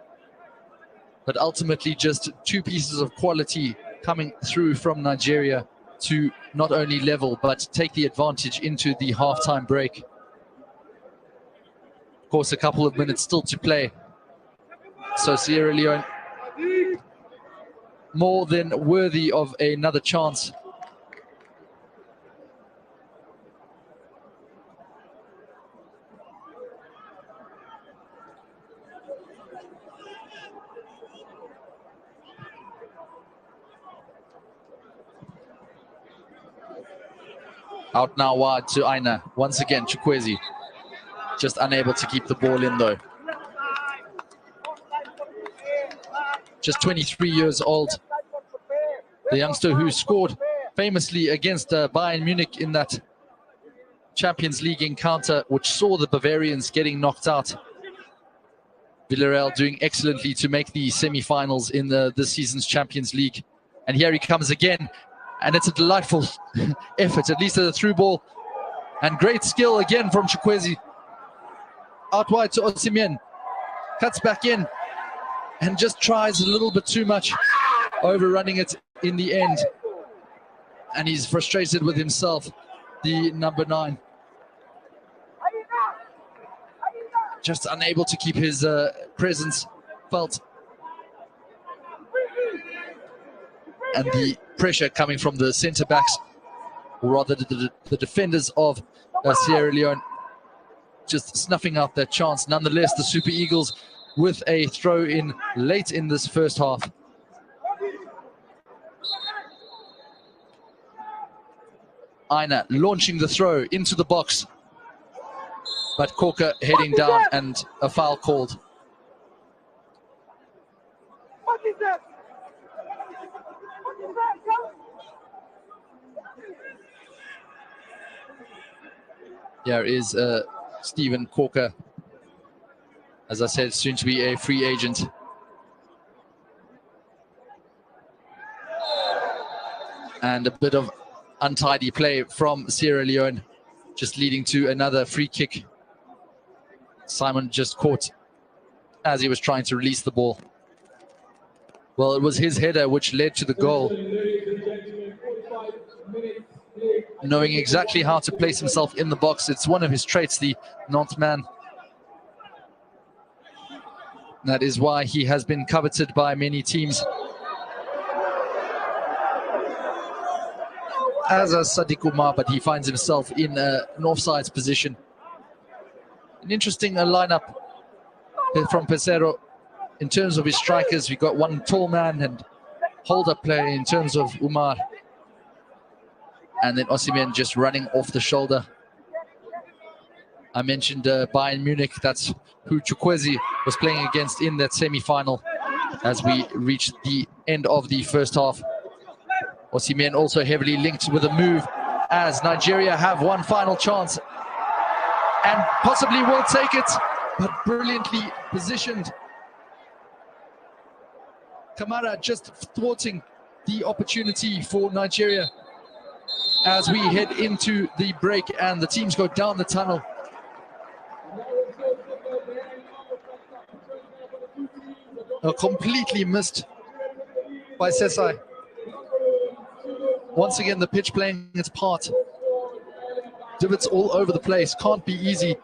but ultimately just two pieces of quality coming through from Nigeria to not only level, but take the advantage into the halftime break. Of course, a couple of minutes still to play. So Sierra Leone more than worthy of another chance. Out now wide to Aina. Once again, Chukwueze just unable to keep the ball in though. Just 23 years old. The youngster who scored famously against Bayern Munich in that Champions League encounter, which saw the Bavarians getting knocked out. Villarreal doing excellently to make the semi-finals in this season's Champions League. And here he comes again. And it's a delightful effort, at least at the through ball. And great skill again from Chukwueze. Out wide to Osimhen. Cuts back in. And just tries a little bit too much. Overrunning it in the end. And he's frustrated with himself, the number 9. Just unable to keep his presence felt. And the pressure coming from the centre-backs, or rather the defenders of Sierra Leone, just snuffing out that chance. Nonetheless, the Super Eagles with a throw-in late in this first half. Aina launching the throw into the box, but Corker heading down and a foul called. Here is Stephen Corker, as I said, soon to be a free agent. And a bit of untidy play from Sierra Leone, just leading to another free kick. Simon just caught as he was trying to release the ball. Well, it was his header which led to the goal. Knowing exactly how to place himself in the box, it's one of his traits, the Nantes man. That is why he has been coveted by many teams. As a Sadiq Umar, but he finds himself in an offsides position. An interesting lineup from Pesero. In terms of his strikers, we've got one tall man and hold-up player in terms of Umar. And then Osimhen just running off the shoulder. I mentioned Bayern Munich. That's who Chukwueze was playing against in that semi-final as we reached the end of the first half. Osimhen also heavily linked with a move as Nigeria have one final chance and possibly will take it, but brilliantly positioned. Kamara just thwarting the opportunity for Nigeria as we head into the break and the teams go down the tunnel. Completely missed by Sesai. Once again, the pitch playing its part. Divots all over the place, can't be easy.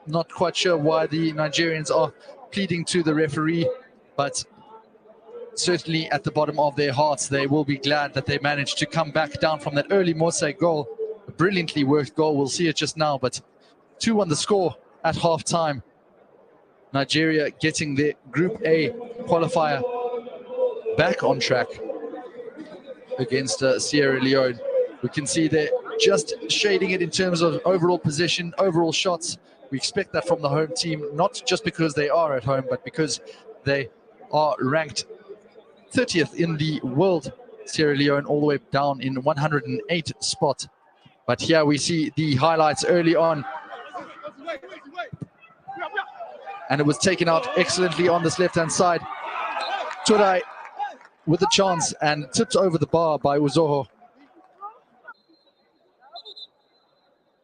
Not quite sure why the Nigerians are pleading to the referee, but certainly at the bottom of their hearts, they will be glad that they managed to come back down from that early Mose goal. A brilliantly worked goal. We'll see it just now, but 2-1 the score at half-time. Nigeria getting their Group A qualifier back on track against Sierra Leone. We can see they're just shading it in terms of overall position, overall shots. We expect that from the home team, not just because they are at home, but because they are ranked 30th in the world. Sierra Leone all the way down in 108 spot. But here we see the highlights early on. And it was taken out excellently on this left-hand side. Turai with a chance and tipped over the bar by Uzoho.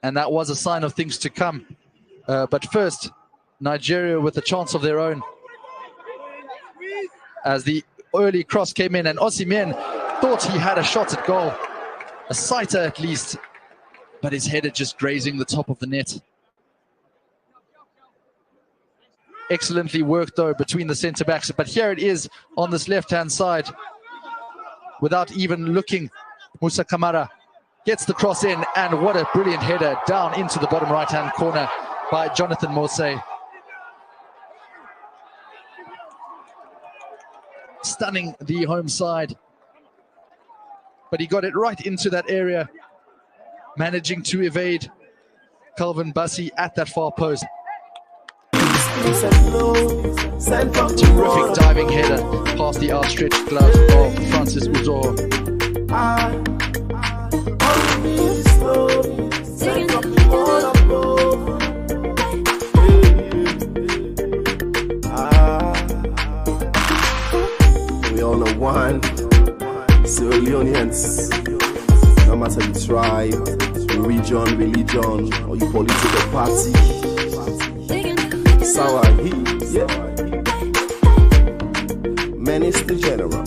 And that was a sign of things to come. But first, Nigeria with a chance of their own. As the early cross came in and Osimhen thought he had a shot at goal. A sighter at least. But his header just grazing the top of the net. Excellently worked though between the centre-backs. But here it is on this left-hand side. Without even looking, Musa Kamara gets the cross in, and what a brilliant header down into the bottom right-hand corner by Jonathan Mose. stunning the home side. But he got it right into that area, managing to evade Calvin Bussey at that far post. Terrific diving header past the outstretched gloves of Francis Uzoho. We all know one. Leoneans, no matter the tribe, the region, religion, or your political party. Sour heat, yeah. Menace the general.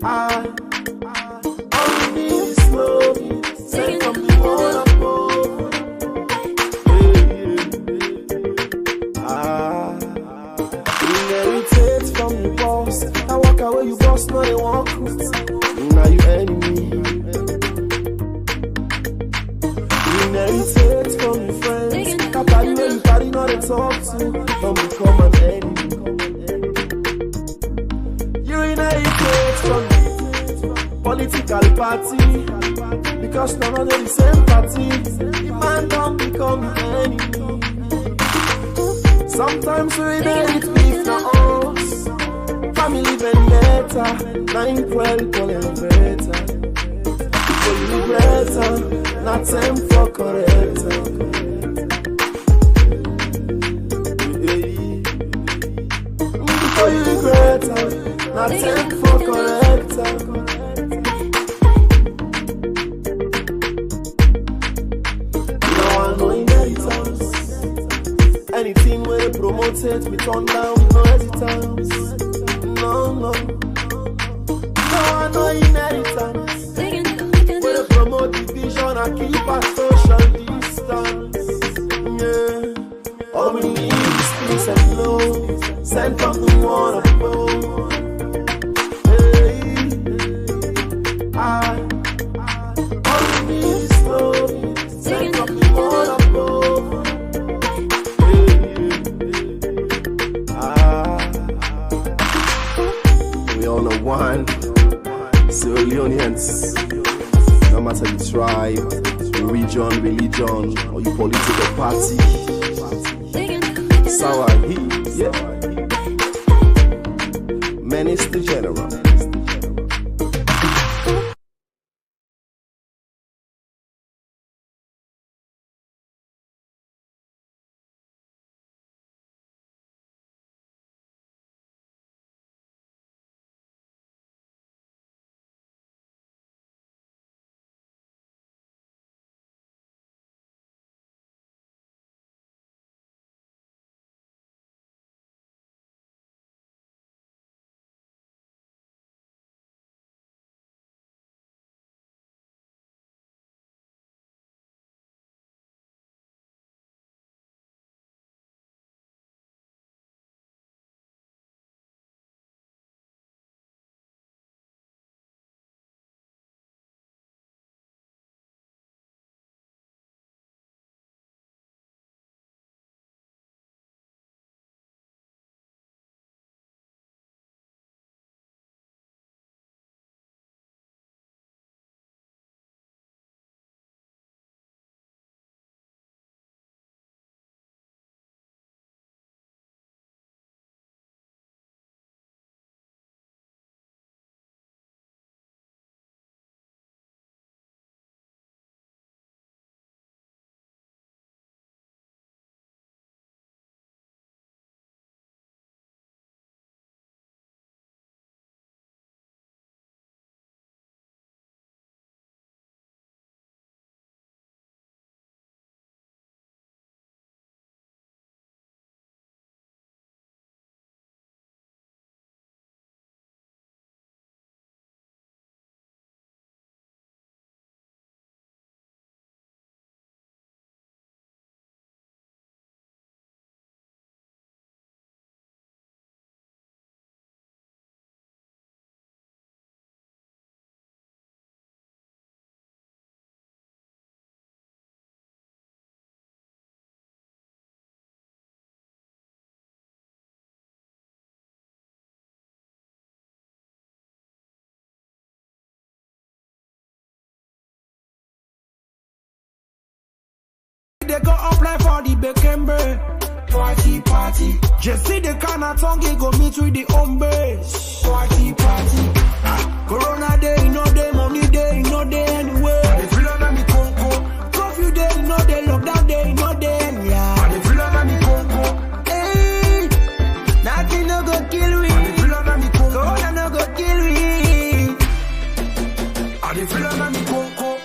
I only need slow, sent from the world above. Inherit from the boss. I walk away, you boss, no they walk. Now you enemy. Inherit from the friends. I party where you party, not they talk to. Don't become an enemy. You inherit from the political party. Because none of them the same party. The man don't become an enemy. Sometimes we inherit beef na us. Family vendetta, 9-12 call elevator. But you regret, not time for correct. Before you regret, not time for correct. Now I know inheritance. Anything where they promote it, me turn down with no hesitance. No, no. Now I know inheritance. Where they promote division, I keep a social distance. Yeah. All we need is peace and love. Send from the one above. Hey, all we need is love. Send from the one above. We all know one. So Leonians, no matter the tribe, region, religion, or your political party. Sour heat, yeah. Minister General. They go apply for the Bekembe. Party, party. Just see the kind of tongue he go meet with the home base. Party, party. Corona day, no day, money day, no day anyway. I feel like me conco. Curfew day, no day, lockdown day, no day anywhere. I feel like me conco. Hey, nothing no go kill me. I feel like me conco. Corona no go kill me. I feel like me conco.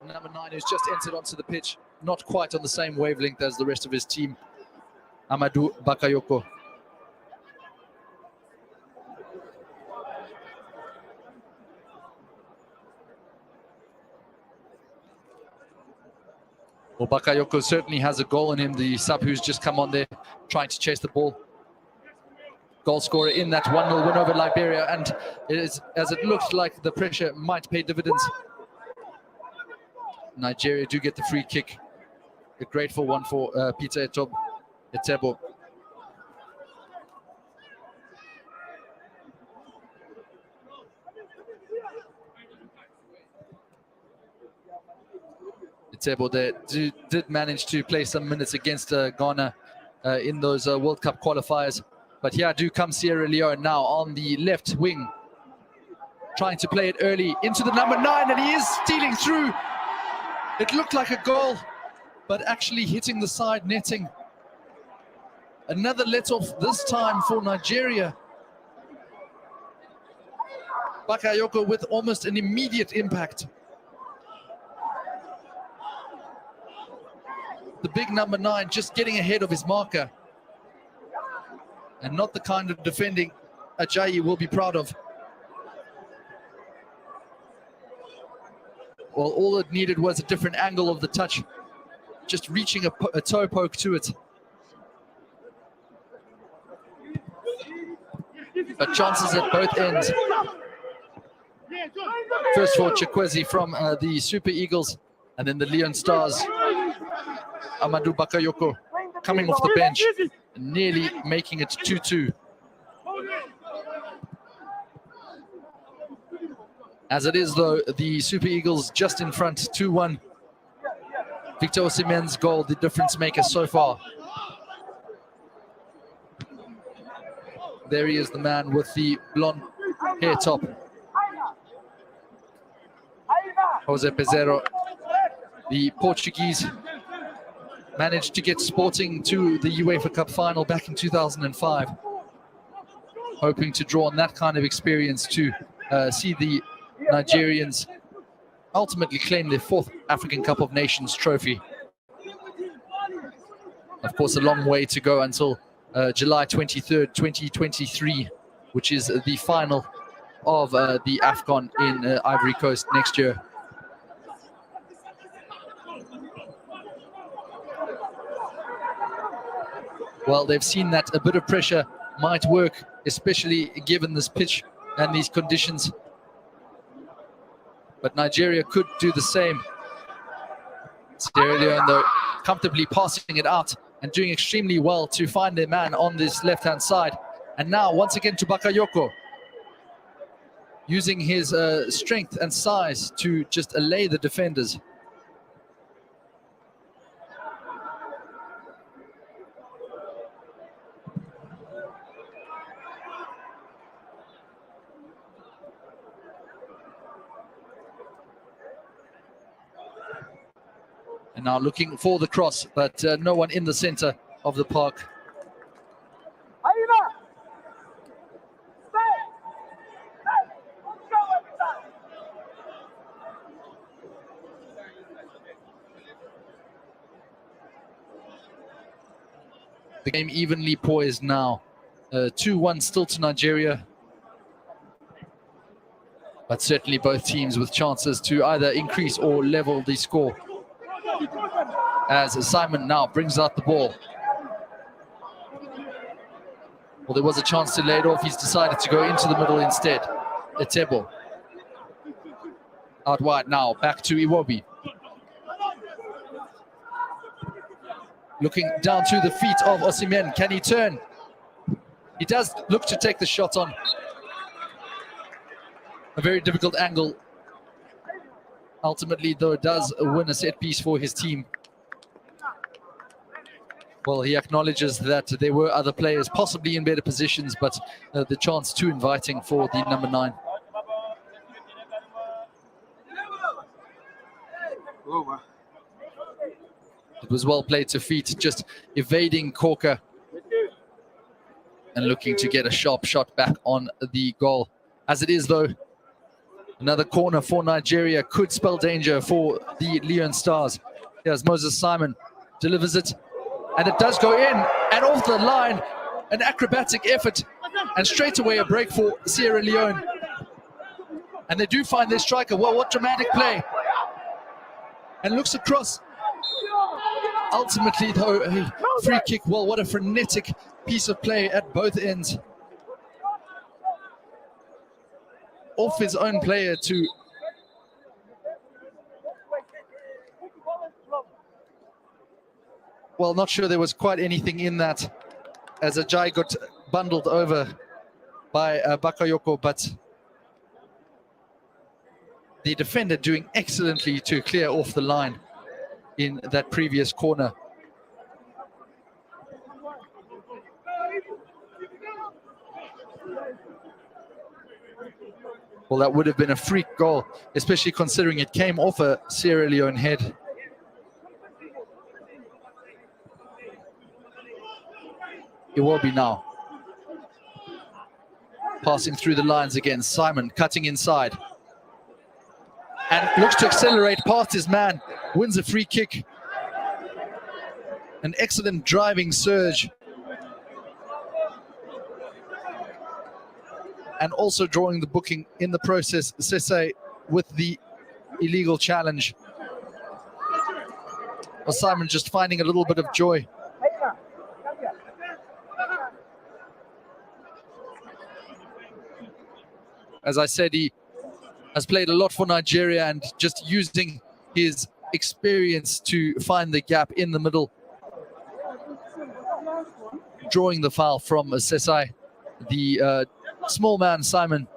number 9, who's just entered onto the pitch, not quite on the same wavelength as the rest of his team, Amadou Bakayoko. Well, Bakayoko certainly has a goal in him, the sub who's just come on there, trying to chase the ball. Goal scorer in that 1-0 win over Liberia, and it is, as it looks like the pressure might pay dividends. Nigeria do get the free kick. A grateful one for Peter Etebo. Etebo there did manage to play some minutes against Ghana in those World Cup qualifiers. But here do come Sierra Leone now on the left wing, trying to play it early into the number 9, and he is stealing through. It looked like a goal, but actually hitting the side netting. Another let-off this time for Nigeria. Bakayoko with almost an immediate impact. The big number 9 just getting ahead of his marker. And not the kind of defending Ajayi will be proud of. Well, all it needed was a different angle of the touch, just reaching a toe poke to it. But chances at both ends. First for Chikwezi from the Super Eagles, and then the Leon Stars. Amadou Bakayoko coming off the bench, nearly making it 2-2. As it is, though, the Super Eagles just in front, 2-1. Victor Osimhen's goal, the difference maker so far. There he is, the man with the blonde hair top. Jose Pizarro, the Portuguese, managed to get Sporting to the UEFA Cup final back in 2005. Hoping to draw on that kind of experience to see the Nigerians ultimately claim their 4th African Cup of Nations trophy. Of course, a long way to go until July 23rd, 2023, which is the final of the AFCON in Ivory Coast next year. Well, they've seen that a bit of pressure might work, especially given this pitch and these conditions. But Nigeria could do the same. Sierra Leone, though, comfortably passing it out and doing extremely well to find their man on this left-hand side. And now, once again, to Bakayoko, using his strength and size to just allay the defenders. And now looking for the cross, but no one in the center of the park. The game evenly poised now. 2-1 still to Nigeria. But certainly both teams with chances to either increase or level the score. As Simon now brings out the ball. Well, there was a chance to lay it off. He's decided to go into the middle instead. Etebo. Out wide now, back to Iwobi. Looking down to the feet of Osimhen. Can he turn? He does look to take the shot on. A very difficult angle. Ultimately, though, does win a set piece for his team. Well, he acknowledges that there were other players possibly in better positions, but the chance too inviting for the number 9. It was well played to feet, just evading Corker and looking to get a sharp shot back on the goal. As it is, though, Another corner for Nigeria could spell danger for the Leone Stars. Here's Moses Simon, delivers it, and it does go in and off the line. An acrobatic effort, and straight away a break for Sierra Leone. And they do find their striker. Well, what dramatic play. And looks across. Ultimately, though, a free kick. Well, what a frenetic piece of play at both ends. Off his own player to well, not sure there was quite anything in that as Ajay got bundled over by Bakayoko, but the defender doing excellently to clear off the line in that previous corner. Well, that would have been a freak goal, especially considering it came off a Sierra Leone head. It will be now. Passing through the lines again, Simon cutting inside. And looks to accelerate past his man, wins a free kick. An excellent driving surge. And also drawing the booking in the process, Sese with the illegal challenge. Well, Simon just finding a little bit of joy. As I said, he has played a lot for Nigeria and just using his experience to find the gap in the middle. Drawing the foul from Sesai. The small man, Simon,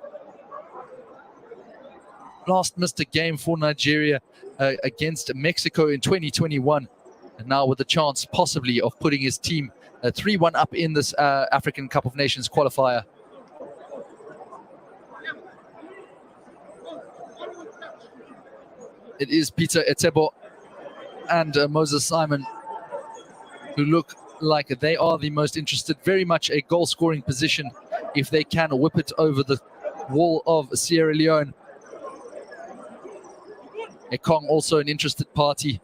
last missed a game for Nigeria against Mexico in 2021. And now with the chance possibly of putting his team 3-1 up in this African Cup of Nations qualifier. It is Peter Etebo and Moses Simon who look like they are the most interested, very much a goal-scoring position if they can whip it over the wall of Sierra Leone. Ekong also an interested party.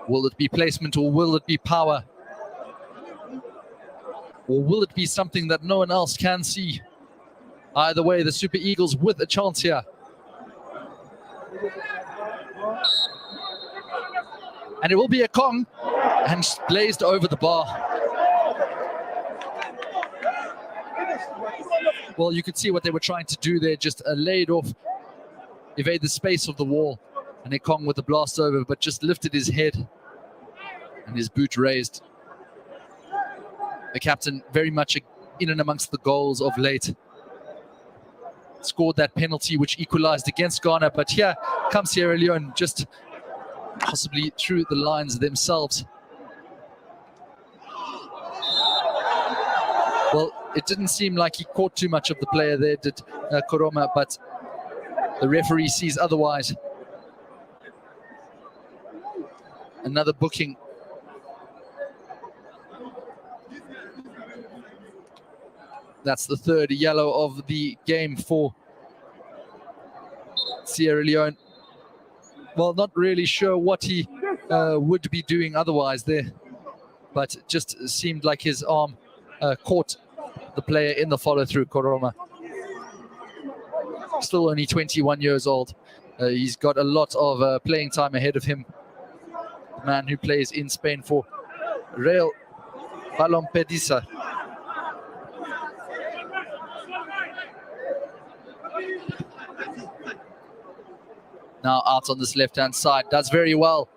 Will it be placement or will it be power? Or will it be something that no one else can see? Either way, the Super Eagles with a chance here. And it will be Ekong, and blazed over the bar. Well, you could see what they were trying to do there, just laid off, evade the space of the wall. And Ekong with the blast over, but just lifted his head and his boot raised. The captain very much in and amongst the goals of late. Scored that penalty which equalized against Ghana, but here comes Sierra Leone, just possibly through the lines themselves. Well, it didn't seem like he caught too much of the player there, did Koroma, but the referee sees otherwise. Another booking. That's the third yellow of the game for Sierra Leone. Well, not really sure what he would be doing otherwise there, but it just seemed like his arm caught the player in the follow-through, Koroma. Still only 21 years old. He's got a lot of playing time ahead of him. The man who plays in Spain for Real Balompedisa. Now out on this left-hand side, does very well.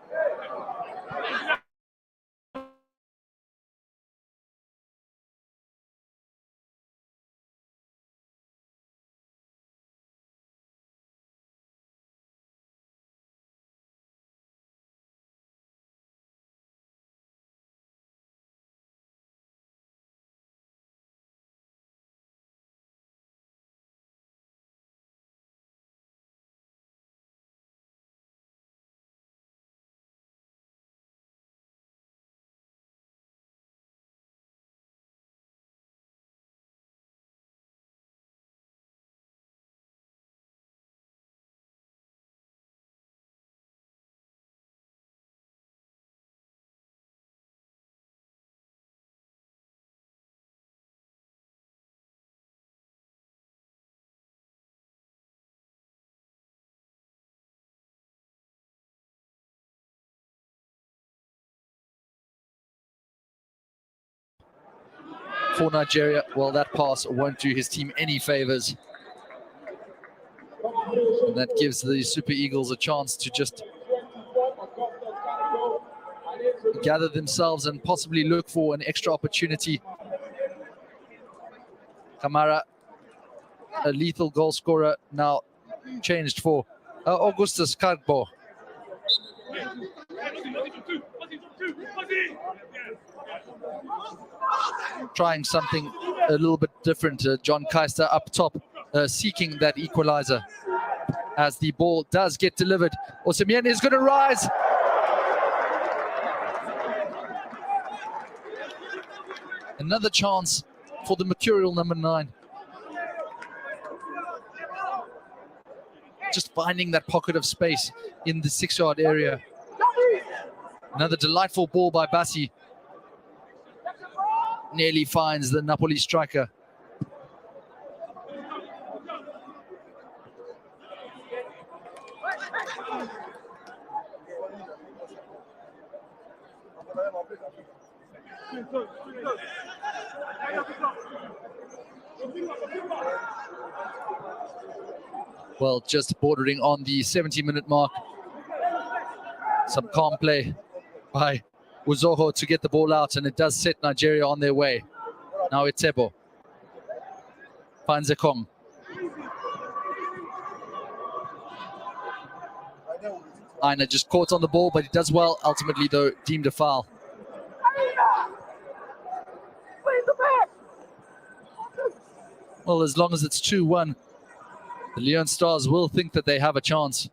for Nigeria. Well, that pass won't do his team any favors. And that gives the Super Eagles a chance to just gather themselves and possibly look for an extra opportunity. Kamara, a lethal goal scorer, now changed for Augustus Kargbo. Trying something a little bit different. John Keister up top, seeking that equalizer. As the ball does get delivered, Osimhen is going to rise. Another chance for the mercurial number 9. Just finding that pocket of space in the 6-yard area. Another delightful ball by Bassi. Nearly finds the Napoli striker. Well, just bordering on the 70-minute mark. Some calm play by Uzoho to get the ball out, and it does set Nigeria on their way. Now it's Ebo. Finds Ekong. Aina just caught on the ball, but he does well. Ultimately, though, deemed a foul. Well, as long as it's 2-1, the Leone Stars will think that they have a chance.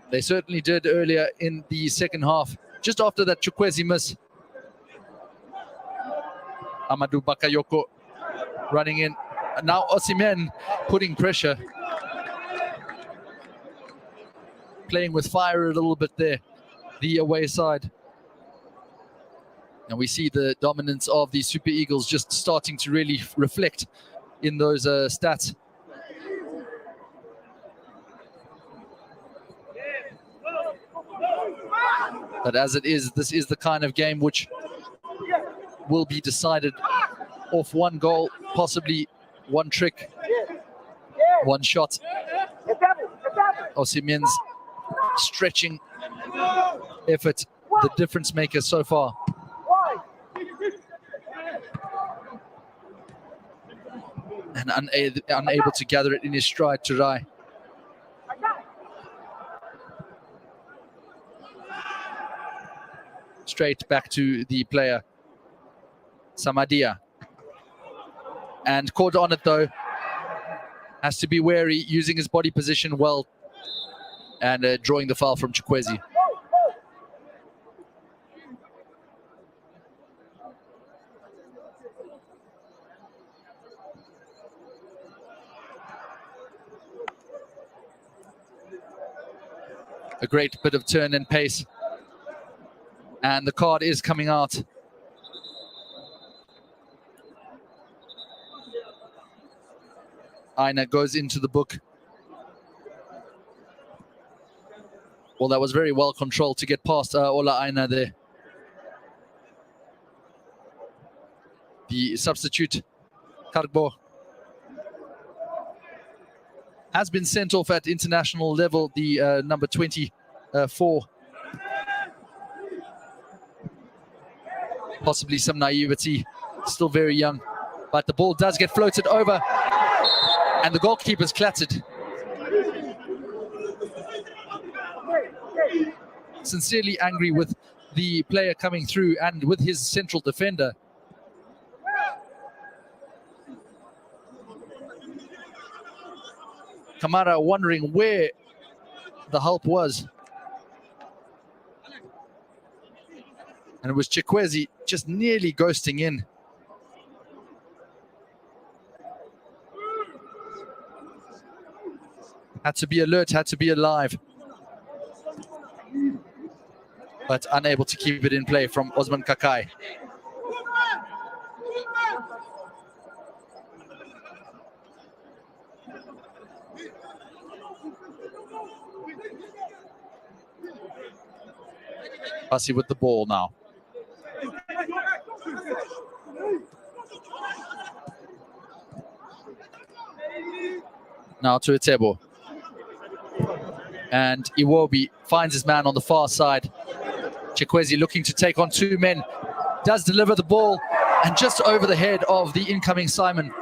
They certainly did earlier in the second half, just after that Chukwueze miss. Amadou Bakayoko running in. And now Osimhen putting pressure. Playing with fire a little bit there, the away side. And we see the dominance of the Super Eagles just starting to really reflect in those stats. But as it is, this is the kind of game which will be decided off one goal, possibly one trick, one shot. Osimhen's stretching effort, the difference maker so far. And unable to gather it in his stride to Rai. Straight back to the player, Samadia. And caught on it though. Has to be wary, using his body position well. And drawing the foul from Chukwueze. A great bit of turn and pace. And the card is coming out. Aina goes into the book. Well, that was very well controlled to get past Ola Aina there. The substitute, Kargbo, has been sent off at international level, the number 24. Possibly some naivety, still very young. But the ball does get floated over, and the goalkeeper's clattered. Sincerely angry with the player coming through and with his central defender. Kamara wondering where the help was. And it was Chukwueze just nearly ghosting in. Had to be alert, had to be alive. But unable to keep it in play from Osman Kakai. Bassi with the ball now. Now to Etebo. And Iwobi finds his man on the far side. Chikwezi looking to take on two men. Does deliver the ball, and just over the head of the incoming Simon.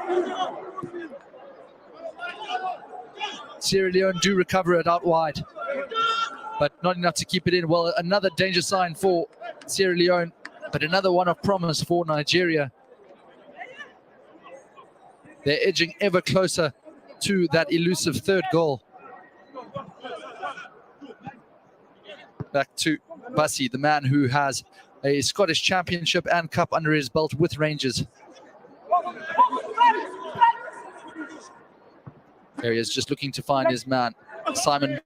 Sierra Leone do recover it out wide, but not enough to keep it in. Well, another danger sign for Sierra Leone, but another one of promise for Nigeria. They're edging ever closer to that elusive third goal. Back to Bassi, the man who has a Scottish Championship and Cup under his belt with Rangers. There he is, just looking to find his man, Simon.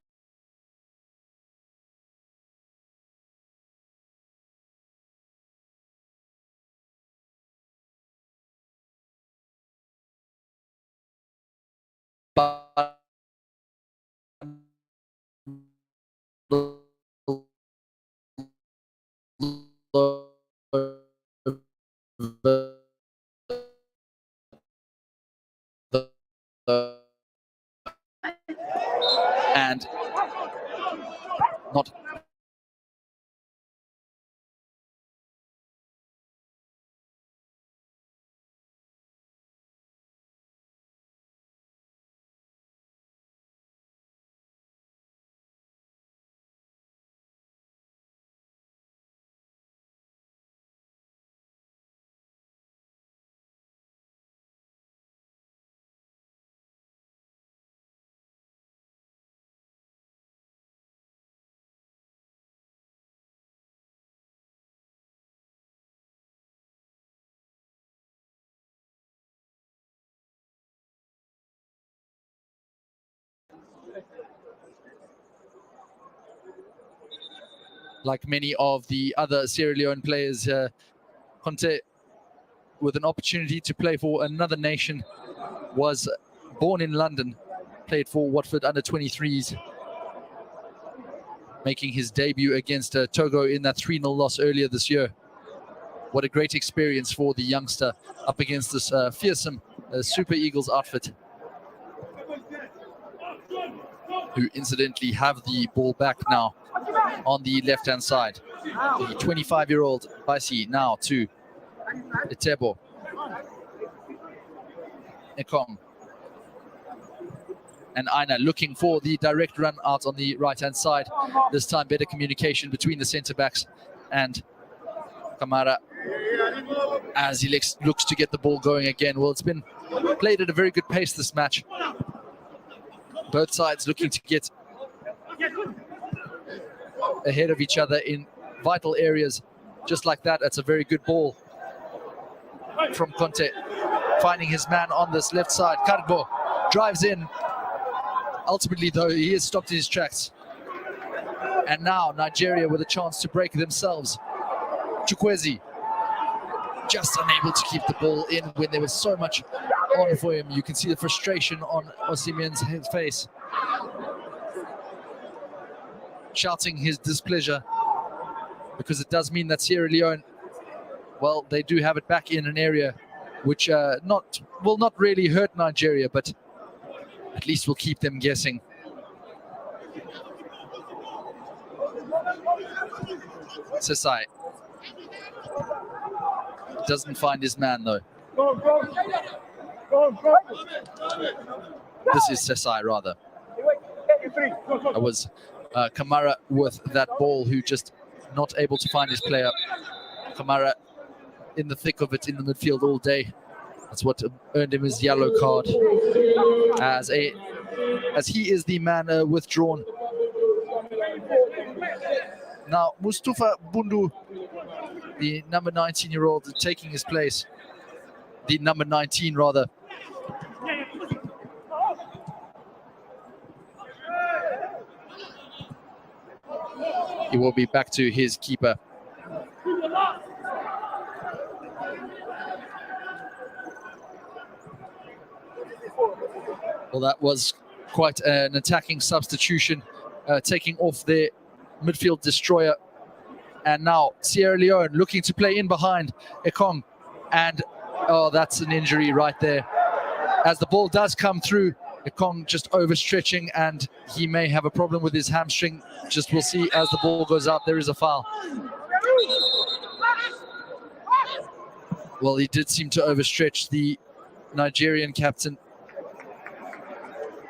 And not like many of the other Sierra Leone players, Conte, with an opportunity to play for another nation, was born in London, played for Watford under 23s, making his debut against Togo in that 3-0 loss earlier this year. What a great experience for the youngster up against this fearsome Super Eagles outfit, who incidentally have the ball back now on the left-hand side. The 25-year-old Baisi now to Etebo. Ekong. And Aina looking for the direct run out on the right-hand side. This time better communication between the centre-backs and Kamara as he looks to get the ball going again. Well, it's been played at a very good pace this match. Both sides looking to get ahead of each other in vital areas. Just like that, that's a very good ball from Conte, finding his man on this left side. Karbo drives in. Ultimately, though, he is stopped in his tracks. And now Nigeria with a chance to break themselves. Chukwueze just unable to keep the ball in when there was so much on for him. You can see the frustration on Osimhen's face, shouting his displeasure, because it does mean that Sierra Leone, well, they do have it back in an area which will not really hurt Nigeria, but at least will keep them guessing. Sesai doesn't find his man though. This is Sesai rather. It was Kamara with that ball, who just not able to find his player. Kamara in the thick of it in the midfield all day. That's what earned him his yellow card, as he is the man withdrawn. Now Mustafa Bundu, the number 19-year-old, taking his place. The number 19 rather. He will be back to his keeper. Well, that was quite an attacking substitution, taking off their midfield destroyer. And now Sierra Leone looking to play in behind Ekong. And, oh, that's an injury right there. As the ball does come through, Ekong just overstretching, and he may have a problem with his hamstring. Just we'll see as the ball goes out. There is a foul. Well, he did seem to overstretch the Nigerian captain.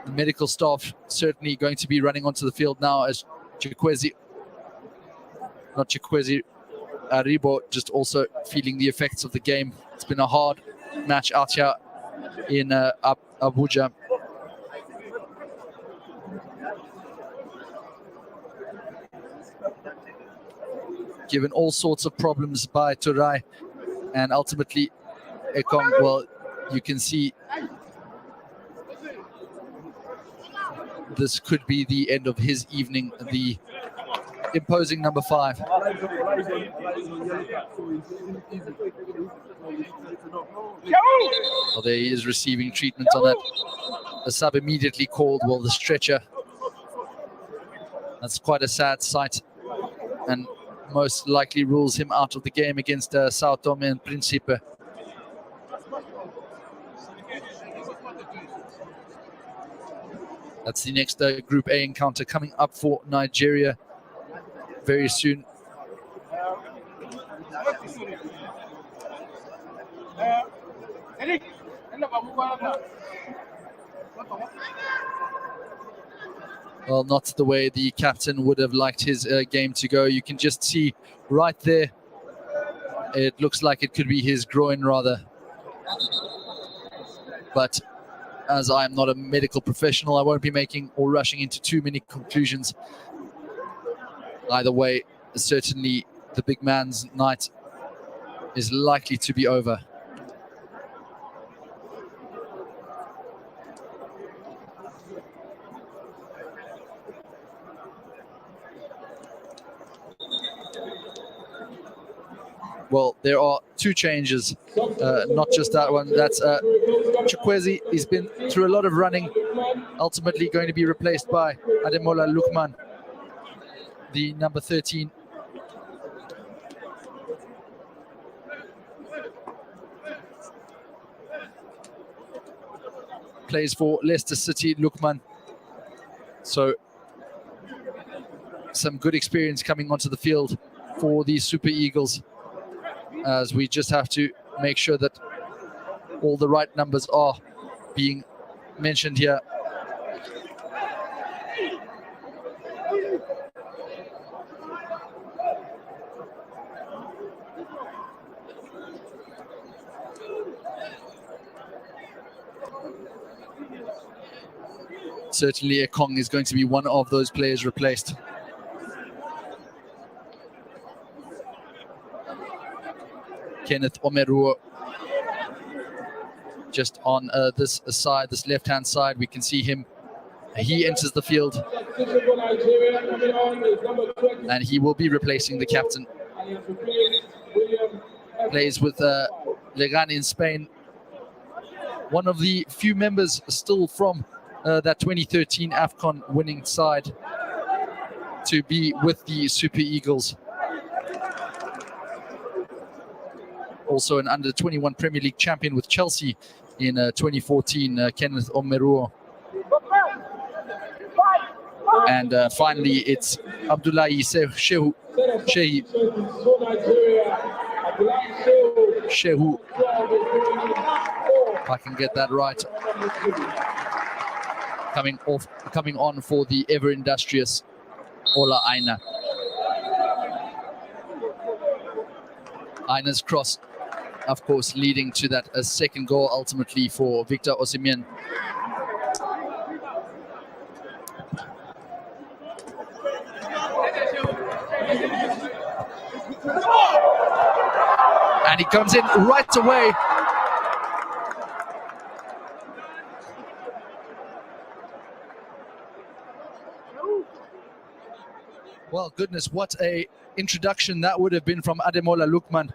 The medical staff certainly going to be running onto the field now as Aribo just also feeling the effects of the game. It's been a hard match out here in Abuja. Given all sorts of problems by Turai, and ultimately Ekong, well, you can see this could be the end of his evening. The imposing number 5. Well, there he is receiving treatment on that. The sub immediately called, well, the stretcher. That's quite a sad sight, and most likely rules him out of the game against Sao Tome and Principe. That's the next Group A encounter coming up for Nigeria very soon. Well, not the way the captain would have liked his game to go. You can just see right there, it looks like it could be his groin rather. But as I am not a medical professional, I won't be making or rushing into too many conclusions. Either way, certainly the big man's night is likely to be over. Well, there are 2 changes, not just that one. That's Chukwueze. He's been through a lot of running, ultimately going to be replaced by Ademola Lukman, the number 13. Plays for Leicester City, Lukman. So some good experience coming onto the field for the Super Eagles, as we just have to make sure that all the right numbers are being mentioned here. Certainly Ekong is going to be one of those players replaced. Kenneth Omeruo just on this side, this left-hand side, we can see him. He enters the field and he will be replacing the captain. Plays with Leone in Spain. One of the few members still from that 2013 AFCON winning side to be with the Super Eagles. Also an under-21 Premier League champion with Chelsea in 2014, Kenneth Omeruo. And finally, it's Abdullahi Shehu. If I can get that right. Coming on for the ever-industrious Ola Aina. Aina's cross, of course, leading to that second goal ultimately for Victor Osimhen. And he comes in right away. Well, goodness, what a introduction that would have been from Ademola Lukman.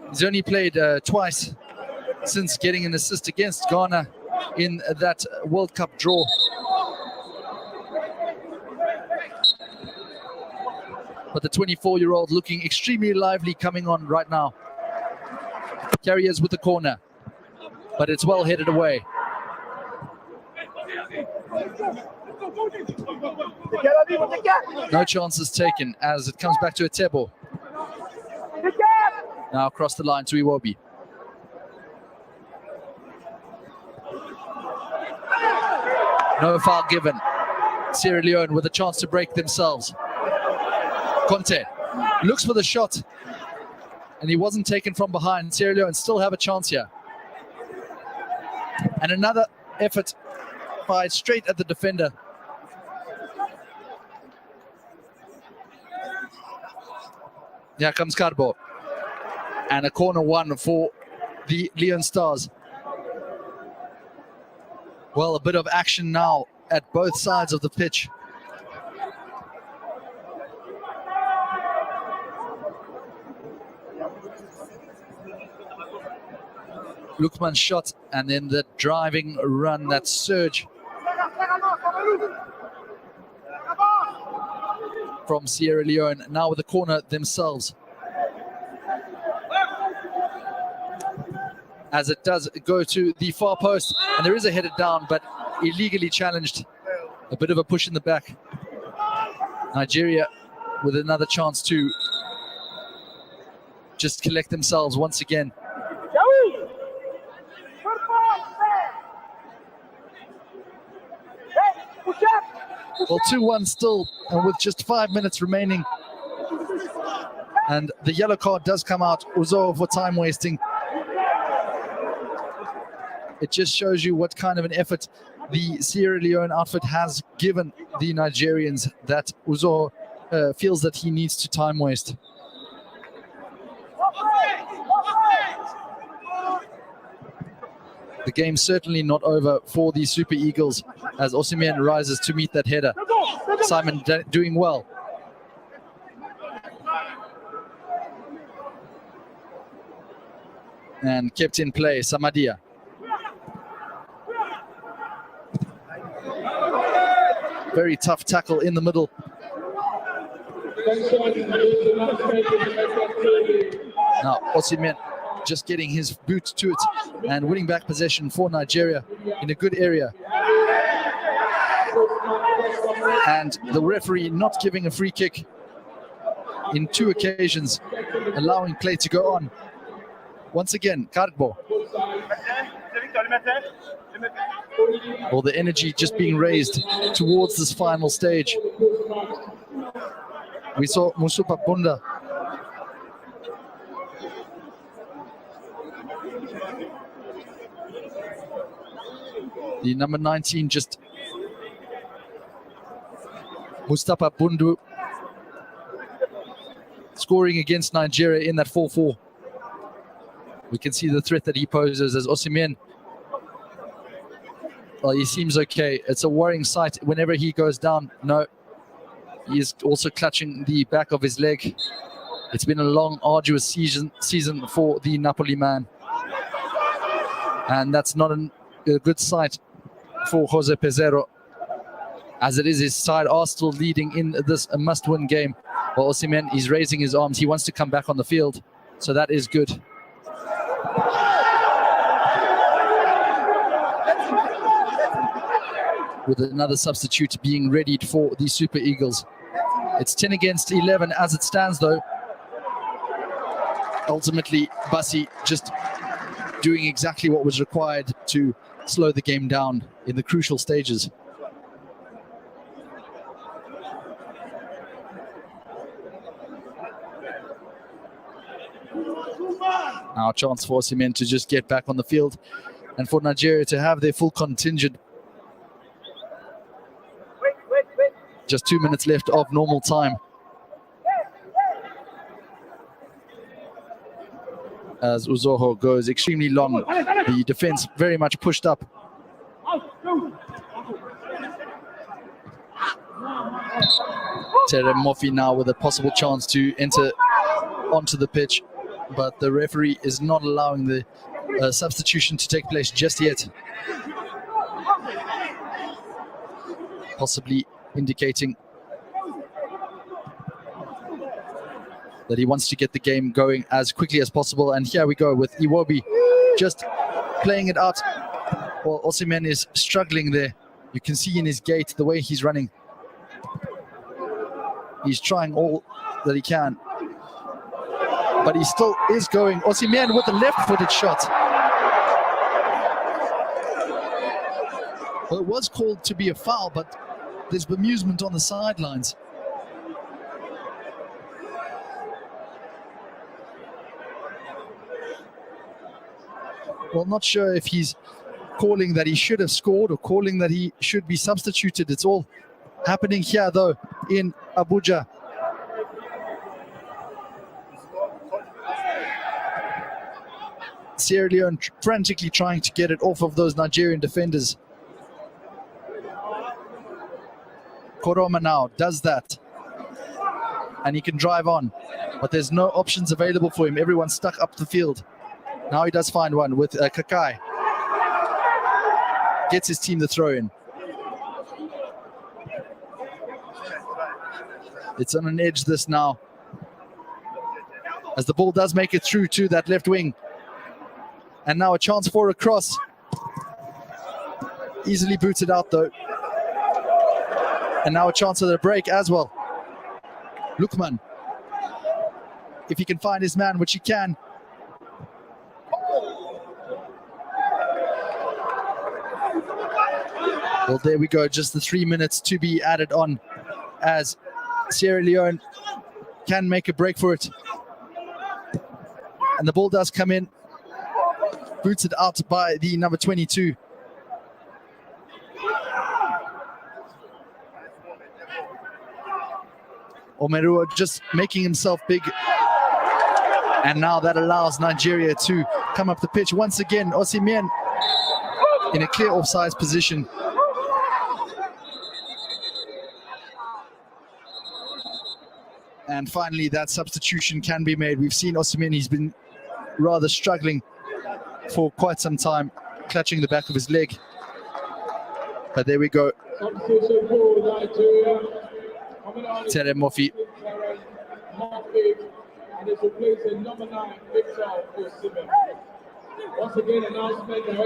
He's only played twice since getting an assist against Ghana in that World Cup draw. But the 24-year-old looking extremely lively coming on right now. Carriers with the corner. but it's well headed away. No chances taken as it comes back to Atebo. Now across the line to Iwobi. No foul given. Sierra Leone with a chance to break themselves. Conte looks for the shot, and he wasn't taken from behind. Sierra Leone still have a chance here. And another effort fired straight at the defender. Here comes Carbo. And a corner one for the Leon Stars. Well, a bit of action now at both sides of the pitch. Lukman's shot, and then the driving run, that surge from Sierra Leone, now with the corner themselves. As it does go to the far post, and there is a headed down, but illegally challenged. A bit of a push in the back. Nigeria with another chance to just collect themselves once again. Well, 2-1 still, and with just 5 minutes remaining. And the yellow card does come out, Uzo, for time wasting. It just shows you what kind of an effort the Sierra Leone outfit has given the Nigerians, that Uzo feels that he needs to time waste. The game's certainly not over for the Super Eagles as Osimhen rises to meet that header. Simon doing well. And kept in play, Samadia. Very tough tackle in the middle. Now Osimhen just getting his boot to it and winning back possession for Nigeria in a good area. And the referee not giving a free kick in 2 occasions, allowing play to go on. Once again, Carbo. All the energy just being raised towards this final stage. We saw Musupa Bunda the number 19, just Mustafa Bundu scoring against Nigeria in that 4-4. We can see the threat that he poses as Osimhen. Well, he seems okay. It's a worrying sight whenever he goes down. No, he is also clutching the back of his leg. It's been a long, arduous season for the Napoli man. And that's not a good sight for Jose Pizarro. As it is, his side are still leading in this must-win game. Well, Osimhen, he's raising his arms. He wants to come back on the field. So that is good. With another substitute being readied for the Super Eagles. It's 10 against 11 as it stands, though. Ultimately, Bassi just doing exactly what was required to slow the game down in the crucial stages. Now a chance for Osimhen to just get back on the field and for Nigeria to have their full contingent. Just 2 minutes left of normal time. As Uzoho goes extremely long, the defense very much pushed up. Tere Mofi now with a possible chance to enter onto the pitch, but the referee is not allowing the substitution to take place just yet. Possibly indicating that he wants to get the game going as quickly as possible. And here we go with Iwobi just playing it out. Well, Osimhen is struggling there. You can see in his gait the way he's running. He's trying all that he can. But he still is going. Osimhen with a left-footed shot. Well, it was called to be a foul, but there's bemusement on the sidelines. Well, not sure if he's calling that he should have scored or calling that he should be substituted. It's all happening here, though, in Abuja. Sierra Leone frantically trying to get it off of those Nigerian defenders. Koroma now does that. And he can drive on. But there's no options available for him. Everyone's stuck up the field. Now he does find one with Kakai. Gets his team the throw in. It's on an edge this now. As the ball does make it through to that left wing. And now a chance for a cross. Easily booted out though. And now a chance at a break as well. Lukman. If he can find his man, which he can. Well, there we go. Just the 3 minutes to be added on as Sierra Leone can make a break for it. And the ball does come in. Booted out by the number 22. Omerua just making himself big. And now that allows Nigeria to come up the pitch. Once again, Osimhen in a clear offside position. And finally, that substitution can be made. We've seen Osimhen, he's been rather struggling for quite some time, clutching the back of his leg. But there we go. Tere Mofi.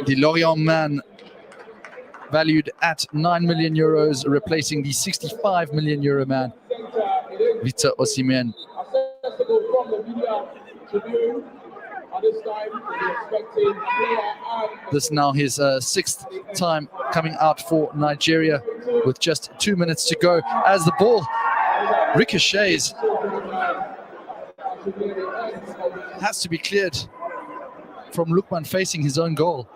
The Lorient man, valued at 9 million euros, replacing the 65 million euro man, Victor Osimhen. This now his sixth time coming out for Nigeria with just 2 minutes to go as the ball ricochets. Has to be cleared from Lukman facing his own goal.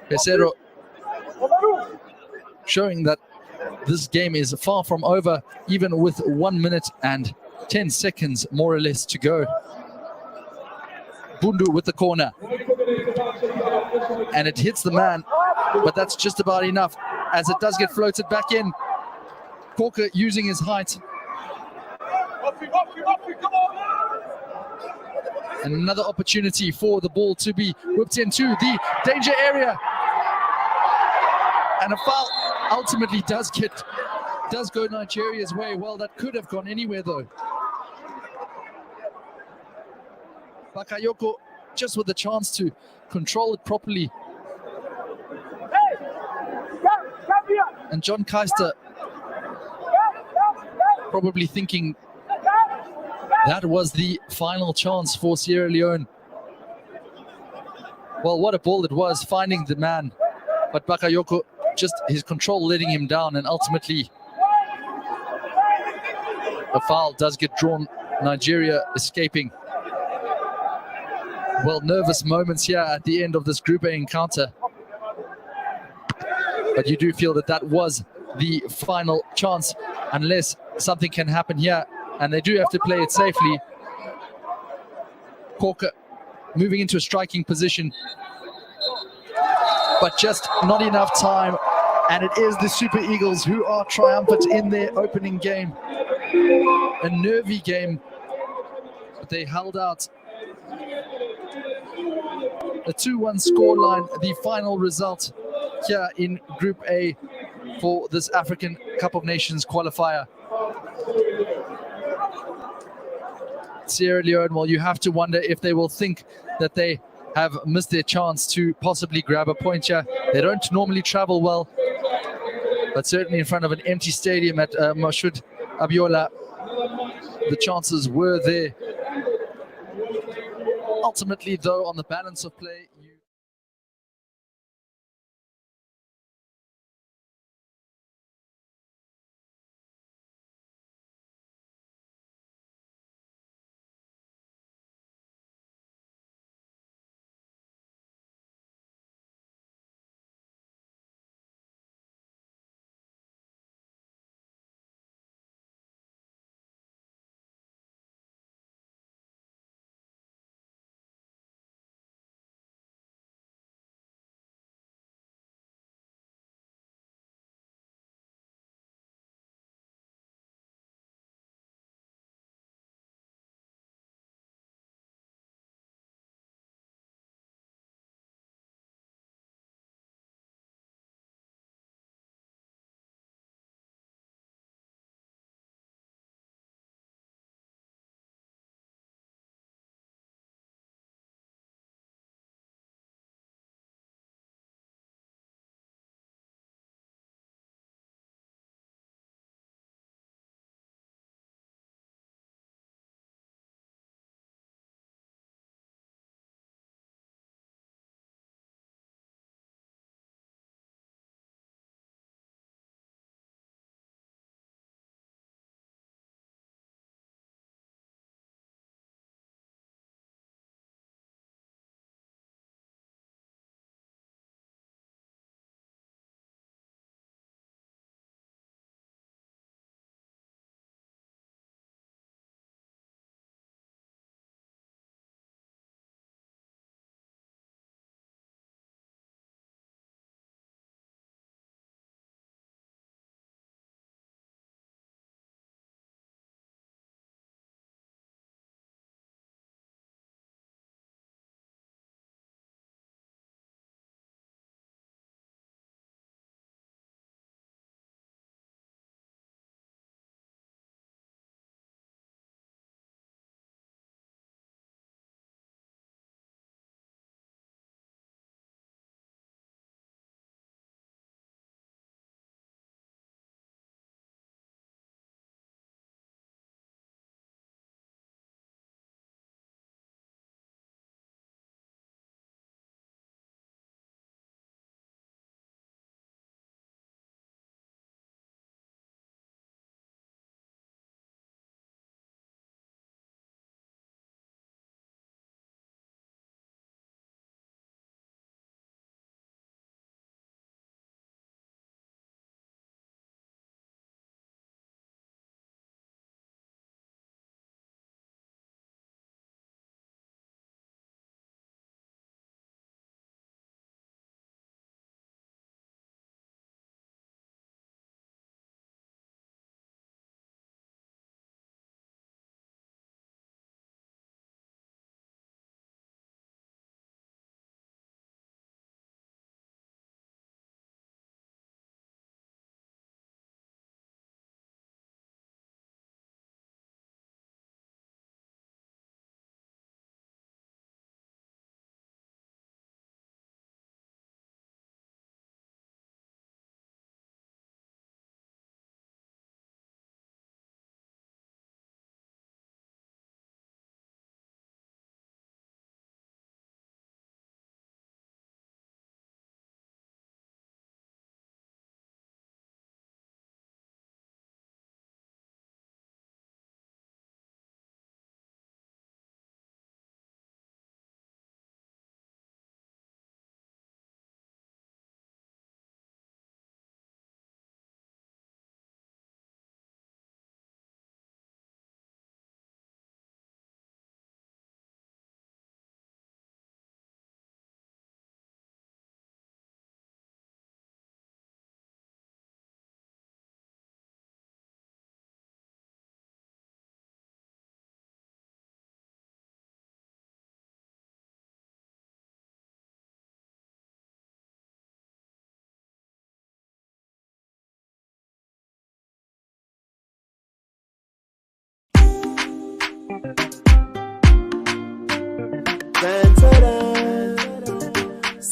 Pesero showing that this game is far from over, even with 1 minute and 10 seconds more or less to go. Bundu with the corner. And it hits the man, but that's just about enough as it does get floated back in. Corker using his height. And another opportunity for the ball to be whipped into the danger area. And a foul ultimately does go Nigeria's way. Well, that could have gone anywhere though. Bakayoko just with the chance to control it properly. And John Keister probably thinking that was the final chance for Sierra Leone. Well, what a ball it was, finding the man. But Bakayoko, just his control letting him down, and ultimately a foul does get drawn. Nigeria escaping. Well, nervous moments here at the end of this Group A encounter. But you do feel that that was the final chance, unless something can happen here. And they do have to play it safely. Corker moving into a striking position. But just not enough time. And it is the Super Eagles who are triumphant in their opening game. A nervy game. But they held out. A 2-1 scoreline, the final result here in Group A for this African Cup of Nations qualifier. Sierra Leone, well, you have to wonder if they will think that they have missed their chance to possibly grab a point here. They don't normally travel well, but certainly in front of an empty stadium at Mashud Abiola, the chances were there. Ultimately, though, on the balance of play,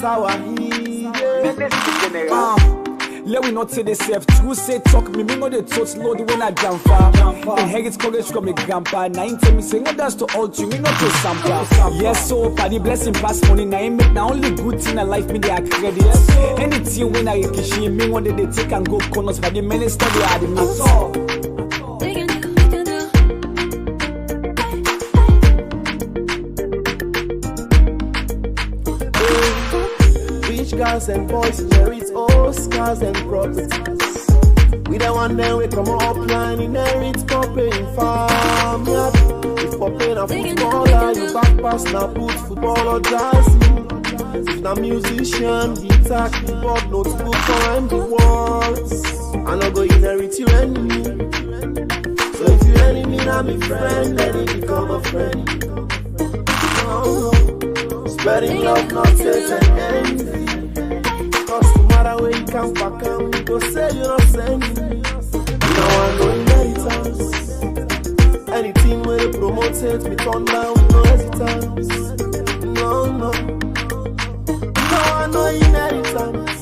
sour. Let we not say the self true say talk me know the thoughts load when I jump far. Inherit courage from the grandpa. 9 me say no dance to all you me not to sample. Yes, so for the blessing pass money now make now only good thing in life me they are credit. Anything when I kishi me one day they take and go corners for the minister they are the mass. Girls and boys inherit all scars and properties. We the one that we come up line inherit Poppy in farm. Yeah. If Poppy a footballer, you back pass now put football or jazz. If na musician, guitar, keyboard, notebook or empty words, I no go inherit you enemy. So if you enemy, now me friend, then it become a friend. Oh, spreading love, not hate and envy. No matter where you come back, you go say you don't send me. Now I know inheritance. Anything where they promote it, me turn down with no hesitance. No. Now I know inheritance.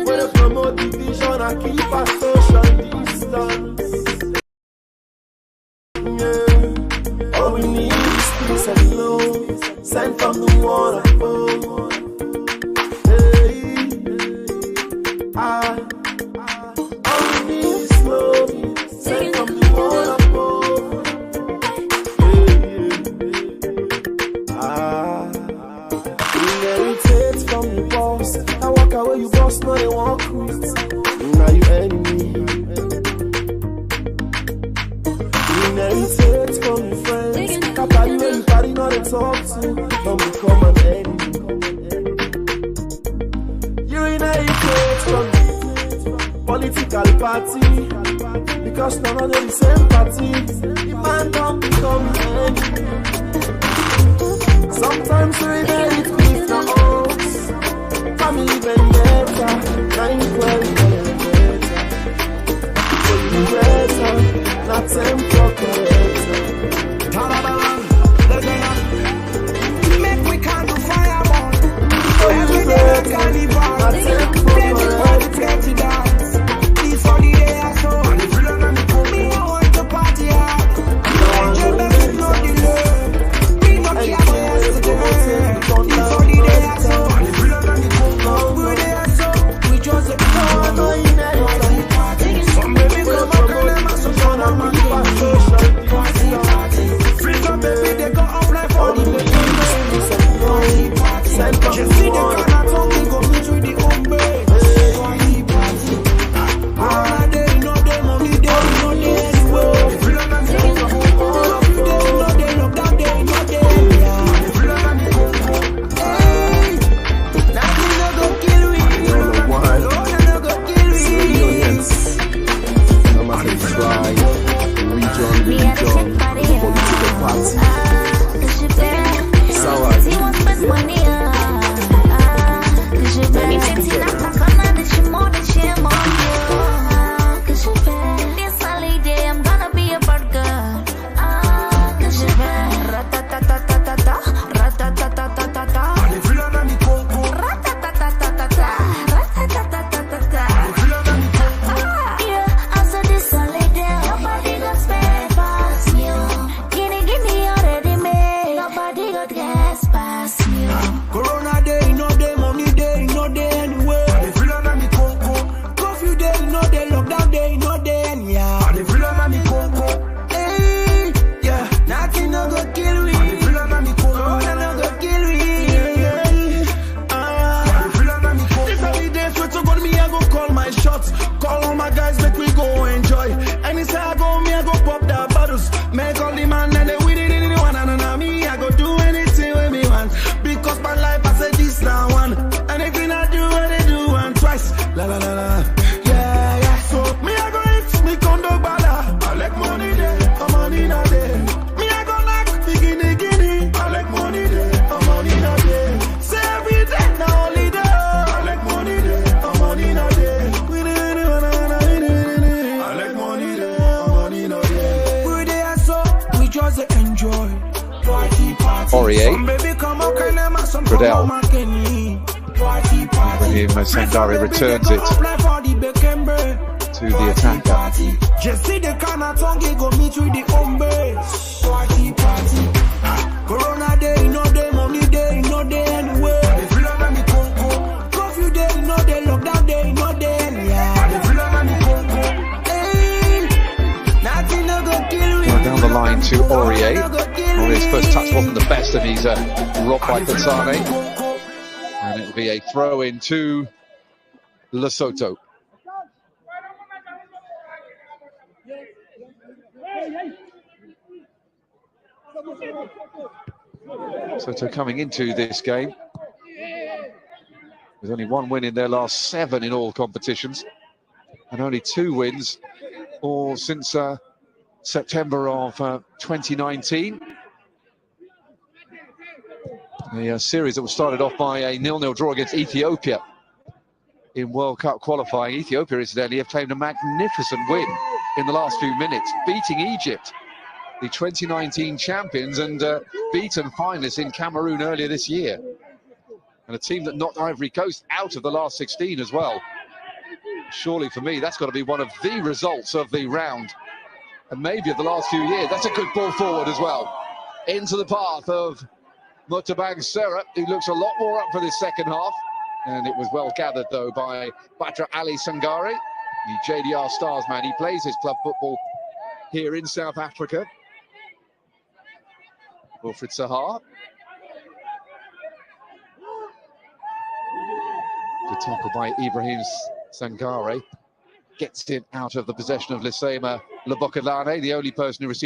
Where they promote division, I keep a social distance. Yeah. All we need is peace and love, sent from the one above. All we need is love, sent from the one above. Inherit from the boss. I walk away, you boss, no they walk with. Now you enemy. Inherit from your friends. Can't party where you party, no they talk to. Don't become an enemy. You inherit from political party, because none of them the same party. The man don't become an enemy. Sometimes we inherit with the oaths. Family vendetta, 9-12 vendetta. For you better, not them procurator. Make we can't do fireball. Every day a carnival. Plenty dance. This holiday I saw. Me I want to party hard. Angel baby no delay. Me no care about yesterday. This holiday I saw. Good day I saw. We just a party. Some baby come up and them a some fun and we party. Freedom baby they go up like for the baby. Just see the corner talk me go meet with the home babe. Aurier, Bradell, Ibrahim Sangare returns it to the attacker. Just see the kind of tongue go meet with the home base. Party, party. Corona day, no day, money day, no day anyway. If you love me, Coco. Curfew day, no day, lockdown day, no day anywhere. If you love me, Coco. Hey, nothing no go kill me. Going down the line to Aurier. Aurier's first touch wasn't the best, and he's rocked by Katsane. And it'll be a throw in to Lesotho. Lesotho coming into this game with only one win in their last 7 in all competitions, and only 2 wins all since September of 2019. A series that was started off by a 0-0 draw against Ethiopia in World Cup qualifying. Ethiopia, incidentally, have claimed a magnificent win in the last few minutes, beating Egypt, the 2019 champions, and beaten finalists in Cameroon earlier this year. And a team that knocked Ivory Coast out of the last 16 as well. Surely, for me, that's got to be one of the results of the round, and maybe of the last few years. That's a good ball forward as well, into the path of Mutabang Serra, who looks a lot more up for this second half. And it was well gathered, though, by Batra Ali Sangare, the JDR Stars man. He plays his club football here in South Africa. Wilfried Sahar. Good tackle by Ibrahim Sangare. Gets it out of the possession of Lisema Lebokalane, the only person who received